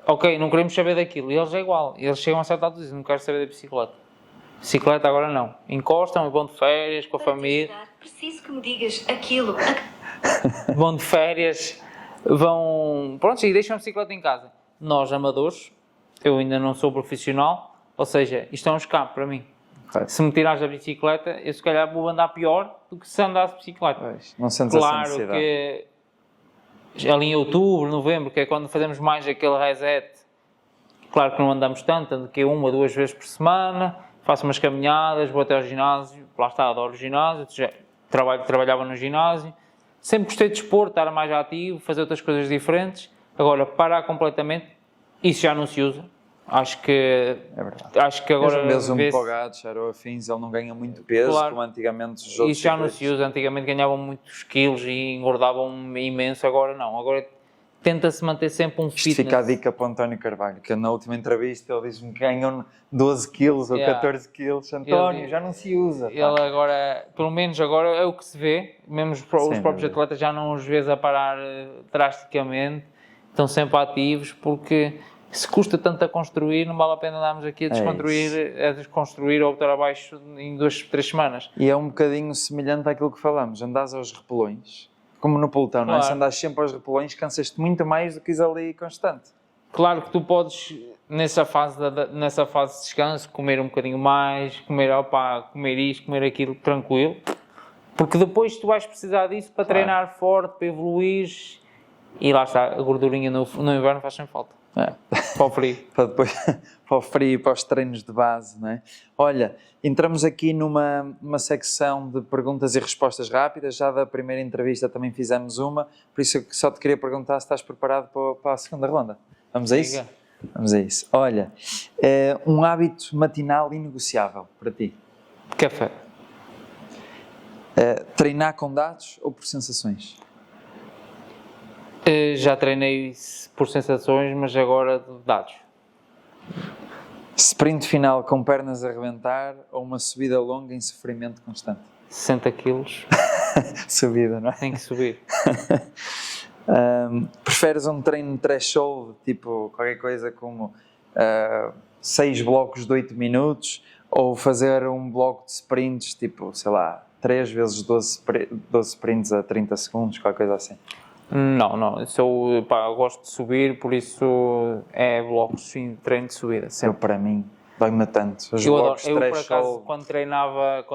ok, não queremos saber daquilo, e eles é igual, eles chegam a certa altura e dizem, não quero saber da bicicleta. Bicicleta agora não. Encostam, vão de férias com a família. Preciso que me digas aquilo. Vão de férias, vão... Pronto, e deixam a bicicleta em casa. Nós, amadores, eu ainda não sou profissional, ou seja, isto é um escape para mim. Okay. Se me tirares da bicicleta, eu se calhar vou andar pior do que se andasse de bicicleta. Pois, não sentes essa necessidade. Claro que ali em outubro, novembro, que é quando fazemos mais aquele reset, claro que não andamos tanto, ando que 1 ou 2 vezes por semana, faço umas caminhadas, vou até ao ginásio, lá está, adoro o ginásio, trabalhava no ginásio, sempre gostei de desporto, estar mais ativo, fazer outras coisas diferentes. Agora, parar completamente, isso já não se usa. Acho que é verdade. Acho que agora mesmo um Pogacar, Xaró, afins, ele não ganha muito peso, claro, como antigamente os outros. Isso já não se usa. Antigamente ganhavam muitos quilos e engordavam imenso, agora não. Agora tenta-se manter sempre um fitness. Isto fica a dica para o António Carvalho, que na última entrevista ele disse-me que ganham 12 quilos ou 14 quilos. António, já não se usa. Ele agora, pelo menos agora é o que se vê, mesmo os próprios atletas já não os vês a parar drasticamente, estão sempre ativos, porque se custa tanto a construir, não vale a pena andarmos aqui a desconstruir ou botar abaixo em 2, 3 semanas. E é um bocadinho semelhante àquilo que falamos, andas aos repelões, como no pelotão, claro. Não é? Se andas sempre aos repelões, cansas-te muito mais do que ir ali constante. Claro que tu podes, nessa fase de descanso, comer um bocadinho mais, comer isto, comer aquilo, tranquilo, porque depois tu vais precisar disso para treinar forte, para evoluir, e lá está, a gordurinha no inverno faz sem falta. Para o frio. Para o frio e para os treinos de base, não é? Olha, entramos aqui numa secção de perguntas e respostas rápidas. Já da primeira entrevista também fizemos uma, por isso eu só te queria perguntar se estás preparado para a segunda ronda. Vamos a isso? Vamos a isso. Olha, um hábito matinal inegociável para ti? Café. Treinar com dados ou por sensações? Já treinei por sensações, mas agora de dados. Sprint final com pernas a rebentar ou uma subida longa em sofrimento constante? 60 quilos. Subida, não é? Tem que subir. Preferes um treino threshold, tipo qualquer coisa como 6 blocos de 8 minutos ou fazer um bloco de sprints, tipo, sei lá, 3 vezes 12 sprints a 30 segundos, qualquer coisa assim? Não, eu gosto de subir, por isso é blocos, sim, treino de subida, sempre. Para mim, dói-me tanto. Os eu blocos por acaso, quando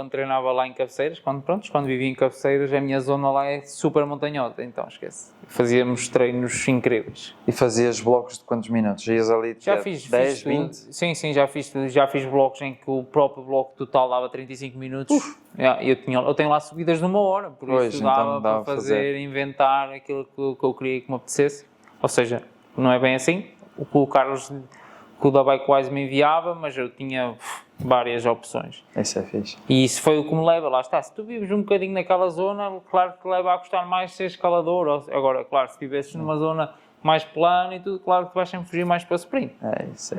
treinava lá em Cabeceiras, quando vivia em Cabeceiras, a minha zona lá é super montanhosa, então esquece. Fazíamos treinos incríveis. E fazias blocos de quantos minutos? Ias ali já fiz 10, 20? Sim, já fiz blocos em que o próprio bloco total dava 35 minutos. Eu tenho lá subidas de 1 hora, por isso então dava para fazer, inventar aquilo que eu queria que me apetecesse. Ou seja, não é bem assim. O que o Carlos, que o da Bikewise me enviava, mas eu tinha várias opções. Isso é fixe. E isso foi o que me leva, lá está. Se tu vives um bocadinho naquela zona, claro que te leva a gostar mais de ser escalador. Agora, claro, se estivesses numa zona mais plana e tudo, claro que tu vais sempre fugir mais para o sprint. É isso.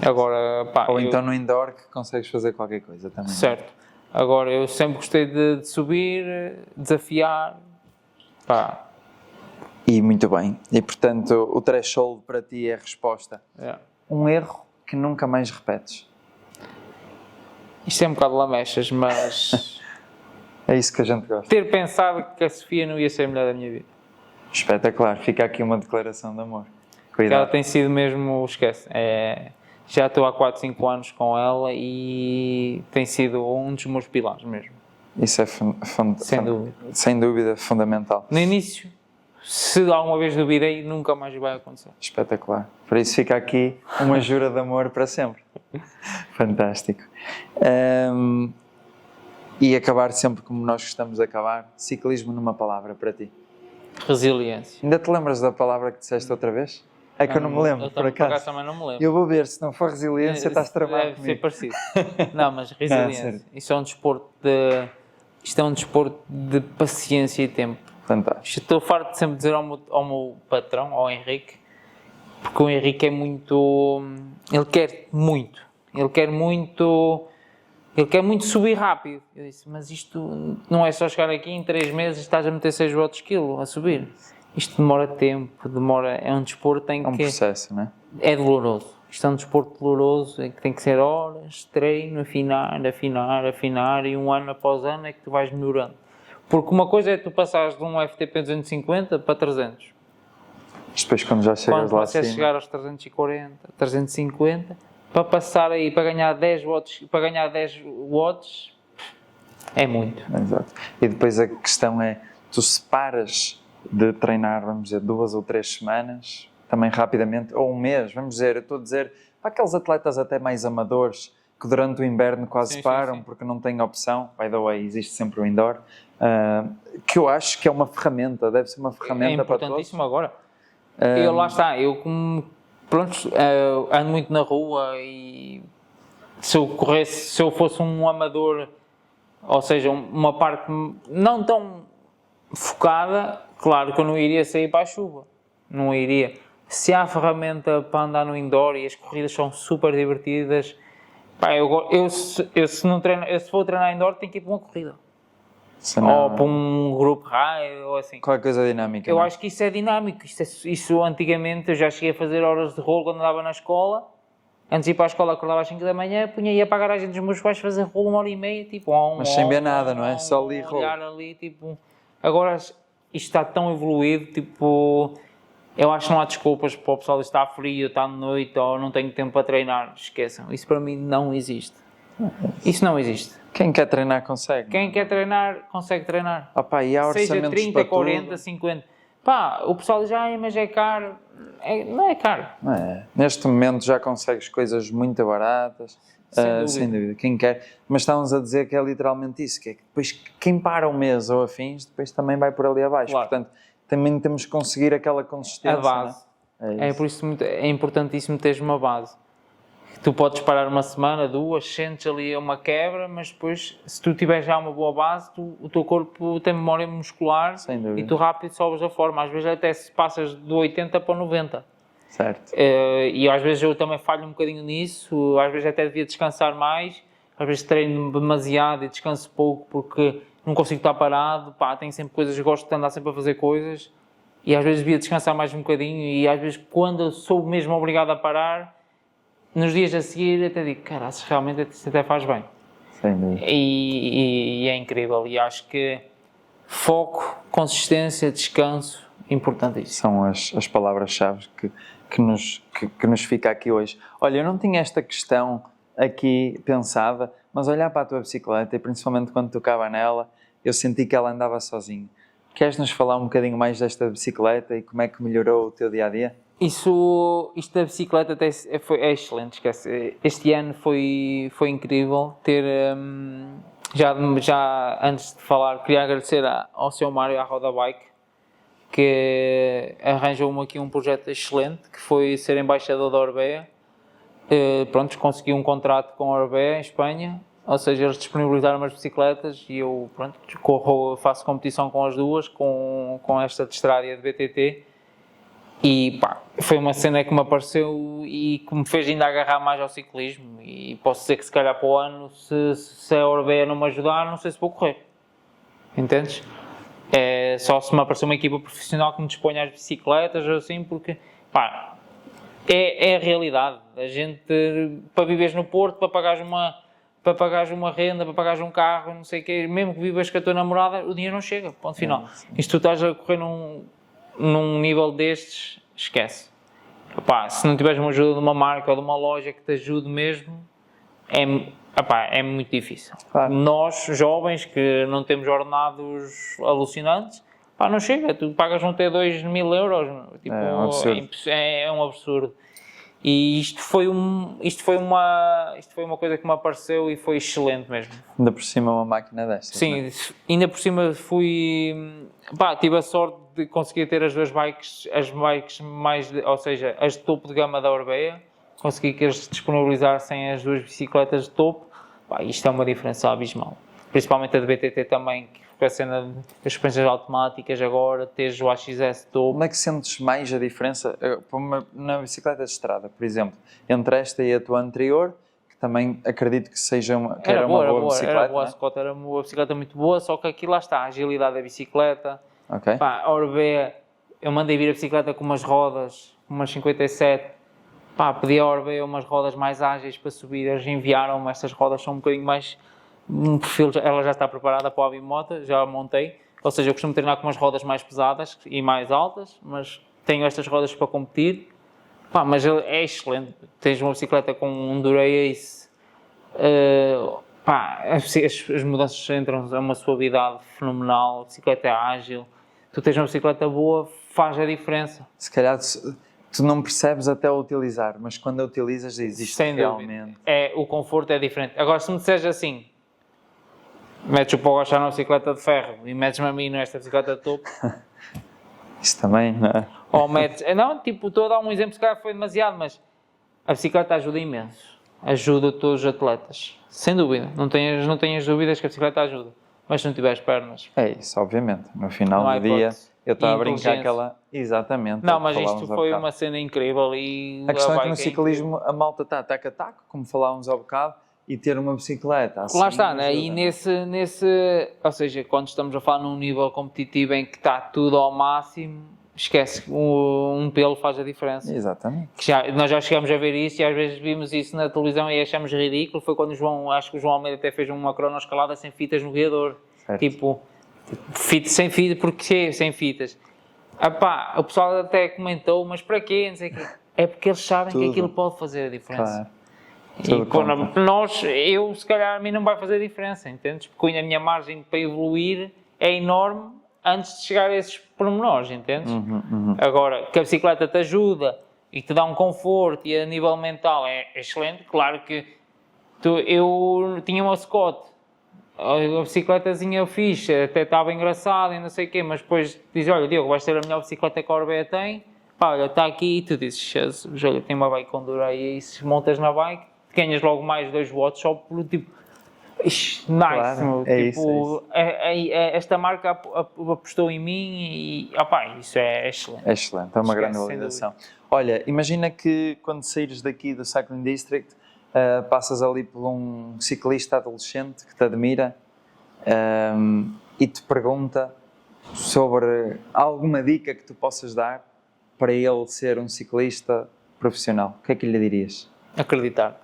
Agora, ou então no indoor que consegues fazer qualquer coisa também. Certo. Agora, eu sempre gostei de subir, desafiar. E muito bem. E portanto, o threshold para ti é a resposta. Um erro que nunca mais repetes. Isto é um bocado lamechas, mas... É isso que a gente gosta. Ter pensado que a Sofia não ia ser a mulher da minha vida. Espetacular. Fica aqui uma declaração de amor. Cuidado. Ela tem sido mesmo... Esquece. Já estou há 4, 5 anos com ela e tem sido um dos meus pilares mesmo. Isso é sem dúvida fundamental. No início, se alguma vez duvidei, nunca mais vai acontecer. Espetacular. Por isso fica aqui uma jura de amor para sempre. Fantástico. E acabar sempre como nós gostamos de acabar. Ciclismo numa palavra para ti. Resiliência. Ainda te lembras da palavra que disseste outra vez? É que eu não me lembro, por acaso. também não me lembro. Eu vou ver, se não for resiliência, estás tramado Deve ser comigo. parecido. Não, mas resiliência. sério. Isto é um desporto de paciência e tempo. Fantástico. Estou farto de sempre dizer ao meu patrão, ao Henrique, porque o Henrique é muito... Ele quer muito subir rápido. Eu disse, mas isto não é só chegar aqui em 3 meses e estás a meter 6 watts quilo a subir. Isto demora tempo, é um desporto em que... É um processo, não é? É doloroso. Isto é um desporto doloroso, em que tem que ser horas, treino, afinar, e um ano após ano é que tu vais melhorando. Porque uma coisa é tu passares de um FTP 250 para 300. Depois quando já chegas lá Quando acima... chegar aos 340, 350, para passar aí, para ganhar 10 watts, é muito. Exato. E depois a questão é, tu separas de treinar, vamos dizer, 2 ou 3 semanas, também rapidamente, ou um mês, vamos dizer, eu estou a dizer, para aqueles atletas até mais amadores, que durante o inverno quase param, sim. Porque não têm opção, by the way, existe sempre o indoor, que eu acho que é uma ferramenta, deve ser uma ferramenta para todos. É importantíssimo agora. Eu lá está, eu como, pronto, ando muito na rua e se eu fosse um amador, ou seja, uma parte não tão focada, claro que eu não iria sair para a chuva, não iria. Se há ferramenta para andar no indoor e as corridas são super divertidas, pá, se for treinar indoor tenho que ir para uma corrida. Não, ou para um grupo raio ou assim. Qualquer coisa dinâmica. Eu acho que isso é dinâmico. Isso antigamente eu já cheguei a fazer horas de rolo quando andava na escola. Antes de ir para a escola acordava às 5 da manhã, ia para a garagem dos meus pais fazer rolo 1h30, tipo, mas sem ver nada, não é? Só ali rolo. Olhar ali, tipo... Agora isto está tão evoluído, tipo... Eu acho que não há desculpas para o pessoal estar frio, está de noite ou não tenho tempo para treinar. Esqueçam. Isso para mim não existe. Isso não existe. Quem quer treinar consegue. Quem quer treinar, consegue treinar. Opa, e há seja 30, 40, tudo. 50. Pá, o pessoal diz, mas é caro. Não é caro. Não é. Neste momento já consegues coisas muito baratas. Sem dúvida. Quem quer. Mas estávamos a dizer que é literalmente isso. Que é que depois quem para um mês ou afins, depois também vai por ali abaixo. Claro. Portanto, também temos que conseguir aquela consistência. A base. É por isso é importantíssimo teres uma base. Tu podes parar uma semana, 2, sentes ali uma quebra, mas depois, se tu tiveres já uma boa base, o teu corpo tem memória muscular e tu rápido sobes a forma. Às vezes até se passas do 80 para o 90. Certo. E às vezes eu também falho um bocadinho nisso, às vezes até devia descansar mais, às vezes treino demasiado e descanso pouco porque não consigo estar parado, tenho sempre coisas, gosto de andar sempre a fazer coisas e às vezes devia descansar mais um bocadinho e às vezes quando eu sou mesmo obrigado a parar, nos dias a seguir até digo, cara, realmente isso até faz bem. Sem dúvida. E é incrível e acho que foco, consistência, descanso, importantíssimo. São as palavras-chave que nos fica aqui hoje. Olha, eu não tinha esta questão aqui pensada, mas olhar para a tua bicicleta e principalmente quando tocava nela, eu senti que ela andava sozinha. Queres-nos falar um bocadinho mais desta bicicleta e como é que melhorou o teu dia-a-dia? Isto da bicicleta é excelente, esquece. Este ano foi incrível ter, já antes de falar, queria agradecer ao seu Mário, à Roda Bike, que arranjou-me aqui um projeto excelente, que foi ser embaixador da Orbea. Pronto, consegui um contrato com a Orbea em Espanha, ou seja, eles disponibilizaram umas bicicletas e eu, pronto, faço competição com as duas, com esta de Estrada de BTT. E foi uma cena que me apareceu e que me fez ainda agarrar mais ao ciclismo e posso dizer que se calhar para o ano, se a Orbea não me ajudar, não sei se vou correr, entendes? É só se me aparecer uma equipa profissional que me disponha às bicicletas ou assim, porque é a realidade, a gente, para viveres no Porto, para pagares uma renda, para pagares um carro, não sei o quê, mesmo que vivas com a tua namorada, o dinheiro não chega, ponto final. E se tu estás a correr num nível destes, esquece. Se não tiveres uma ajuda de uma marca ou de uma loja que te ajude mesmo, é muito difícil. Claro. Nós, jovens, que não temos ordenados alucinantes, não chega, tu pagas um T2 1000 euros, tipo, é um absurdo. É um absurdo. E isto foi uma coisa que me apareceu e foi excelente mesmo. Ainda por cima uma máquina destas. Sim, ainda por cima tive a sorte de conseguir ter as bikes ou seja, as de topo de gama da Orbea, consegui que eles disponibilizassem as 2 bicicletas de topo. Isto é uma diferença abismal. Principalmente a de BTT também, com a cena das suspensões automáticas agora, teres o AXS de topo. Onde é que sentes mais a diferença na bicicleta de estrada, por exemplo, entre esta e a tua anterior, que também acredito que era uma boa bicicleta? Era boa, a Scott era uma bicicleta muito boa, só que aqui lá está, a agilidade da bicicleta. Okay. A Orbea, eu mandei vir a bicicleta com umas rodas, umas 57, pedi a Orbea umas rodas mais ágeis para subir, eles enviaram-me, estas rodas são um bocadinho mais, um perfil, ela já está preparada para a bimota, já a montei, ou seja, eu costumo treinar com umas rodas mais pesadas e mais altas, mas tenho estas rodas para competir, mas é excelente, tens uma bicicleta com um Dura Ace, as mudanças entram a uma suavidade fenomenal, a bicicleta é ágil, tu tens uma bicicleta boa, faz a diferença. Se calhar tu não percebes até o utilizar, mas quando a utilizas existe sem realmente. O conforto é diferente. Agora, se me disseres assim, metes o pó achar na bicicleta de ferro e metes-me a mim nesta bicicleta de topo. Isso também, não é? Ou metes... Não, estou a dar um exemplo, se calhar foi demasiado, mas a bicicleta ajuda imenso. Ajuda todos os atletas. Sem dúvida. Não tenhas dúvidas que a bicicleta ajuda. Mas se não tiveres pernas... É isso, obviamente. No final do dia, eu estava a brincar aquela... Exatamente. Não, mas isto foi uma cena incrível e... A questão é que no ciclismo a malta está taco a taco, como falávamos há bocado, e ter uma bicicleta. Assim, lá está, né? E ou seja, quando estamos a falar num nível competitivo em que está tudo ao máximo, esquece, um pelo faz a diferença. Exatamente. Nós já chegamos a ver isso e às vezes vimos isso na televisão e achamos ridículo. Foi quando acho que o João Almeida até fez uma cronoescalada sem fitas no guiador. Certo. Tipo, sem fitas, porque sem fitas? O pessoal até comentou, mas para quê? Não sei o quê. É porque eles sabem que aquilo pode fazer a diferença. Claro. E eu se calhar a mim não vai fazer diferença, entendes? Porque a minha margem para evoluir é enorme antes de chegar a esses pormenores, entendes? Agora, que a bicicleta te ajuda e te dá um conforto e a nível mental é excelente, claro que eu tinha uma Scott, a bicicletazinha fixe, até estava engraçada e não sei o quê, mas depois diz, olha Diogo, vais ter a melhor bicicleta que a Orbea tem, olha, está aqui e tu dizes, Jesus, olha, tem uma bike com Dura aí, se montas na bike, ganhas logo mais 2 watts só por tipo, nice, claro, é isso. Esta marca apostou em mim e isso é excelente. É excelente, é uma grande validação. Olha, imagina que quando saíres daqui do Cycling District, passas ali por um ciclista adolescente que te admira e te pergunta sobre alguma dica que tu possas dar para ele ser um ciclista profissional. O que é que lhe dirias? Acreditar.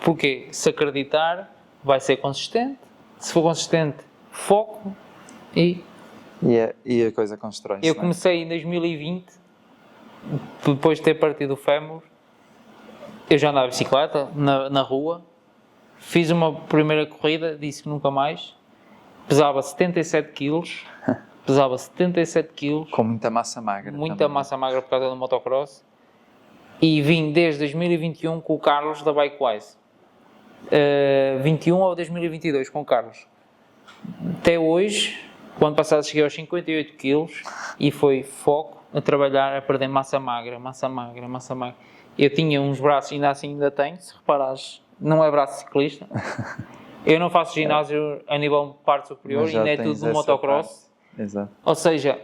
Porque se acreditar, vai ser consistente. Se for consistente, foco e a coisa constrói-se. Eu comecei em 2020, depois de ter partido o fémur, eu já andava de bicicleta na rua, fiz uma primeira corrida, disse que nunca mais, pesava 77 quilos, com muita massa magra. Massa magra por causa do motocross. E vim desde 2021 com o Carlos da Bikewise. 21 ou 2022 com o Carlos. Até hoje, o ano passado cheguei aos 58 kg e foi foco a trabalhar, a perder massa magra. Eu tinha uns braços, ainda tenho, se reparares, não é braço ciclista. Eu não faço ginásio a nível de parte superior, ainda é tudo no motocross. Exato. Ou seja,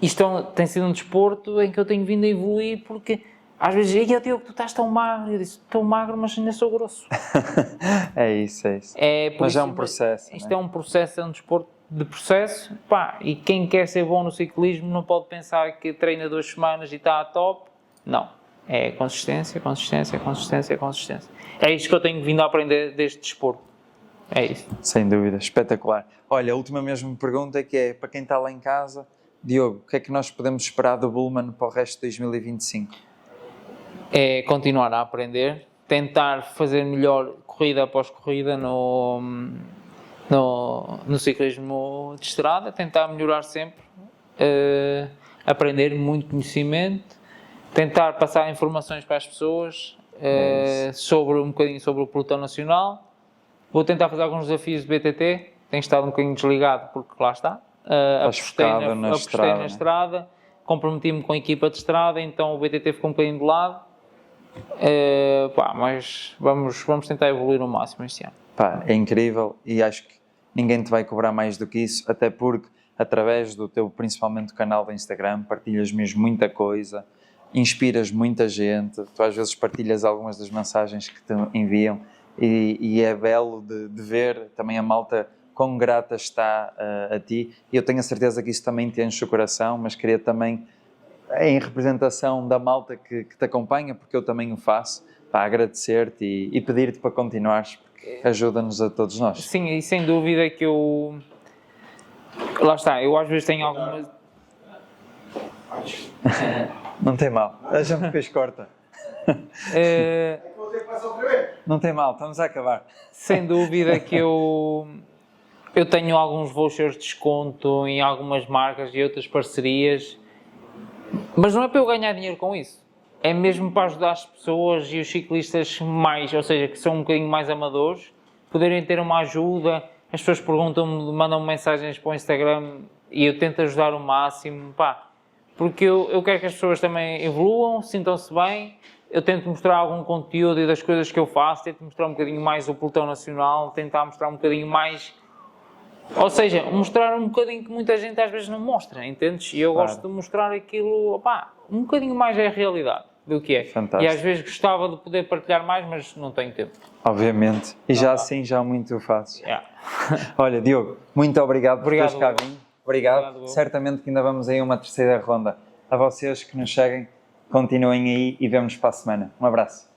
isto tem sido um desporto em que eu tenho vindo a evoluir porque às vezes, e eu digo que tu estás tão magro, eu disse, estou magro, mas ainda sou grosso. É isso. Mas é um processo. Isto é um processo, é um desporto de processo, e quem quer ser bom no ciclismo não pode pensar que treina 2 semanas e está a top. Não, é consistência. É isto que eu tenho vindo a aprender deste desporto. É isso. Sem dúvida, espetacular. Olha, a última mesmo pergunta que é, para quem está lá em casa, Diogo, o que é que nós podemos esperar do Bullman para o resto de 2025? É continuar a aprender, tentar fazer melhor corrida após corrida no ciclismo de estrada, tentar melhorar sempre, aprender muito conhecimento, tentar passar informações para as pessoas sobre um bocadinho sobre o pelotão nacional. Vou tentar fazer alguns desafios de BTT, tenho estado um bocadinho desligado porque lá está. Apostei na estrada, comprometi-me com a equipa de estrada, então o BTT ficou um bocadinho de lado. Mas vamos tentar evoluir o máximo este ano. É incrível e acho que ninguém te vai cobrar mais do que isso, até porque através do teu, principalmente do canal do Instagram, partilhas mesmo muita coisa, inspiras muita gente, tu às vezes partilhas algumas das mensagens que te enviam e é belo de ver também a malta quão grata está a ti, e eu tenho a certeza que isso também te enche o coração, mas queria também, em representação da malta que te acompanha, porque eu também o faço, agradecer-te e pedir-te para continuares, porque ajuda-nos a todos nós. Sim, e sem dúvida que eu... Lá está, eu às vezes tenho algumas... Não tem mal, a gente depois corta. Não tem mal, estamos a acabar. Sem dúvida que eu tenho alguns vouchers de desconto em algumas marcas e outras parcerias, mas não é para eu ganhar dinheiro com isso, é mesmo para ajudar as pessoas e os ciclistas mais, ou seja, que são um bocadinho mais amadores, poderem ter uma ajuda. As pessoas perguntam-me, mandam-me mensagens para o Instagram e eu tento ajudar o máximo, porque eu quero que as pessoas também evoluam, sintam-se bem. Eu tento mostrar algum conteúdo e das coisas que eu faço, tento mostrar um bocadinho mais o pelotão nacional, tentar mostrar um bocadinho mais, ou seja, mostrar um bocadinho que muita gente às vezes não mostra, entendes? E eu gosto de mostrar aquilo, um bocadinho mais é a realidade do que é. Fantástico. E às vezes gostava de poder partilhar mais, mas não tenho tempo. Obviamente. E já assim, já muito fazes. Olha, Diogo, muito obrigado por teres cá vindo. Obrigado. Certamente que ainda vamos aí a uma terceira ronda. A vocês que nos seguem, continuem aí e vemo-nos para a semana. Um abraço.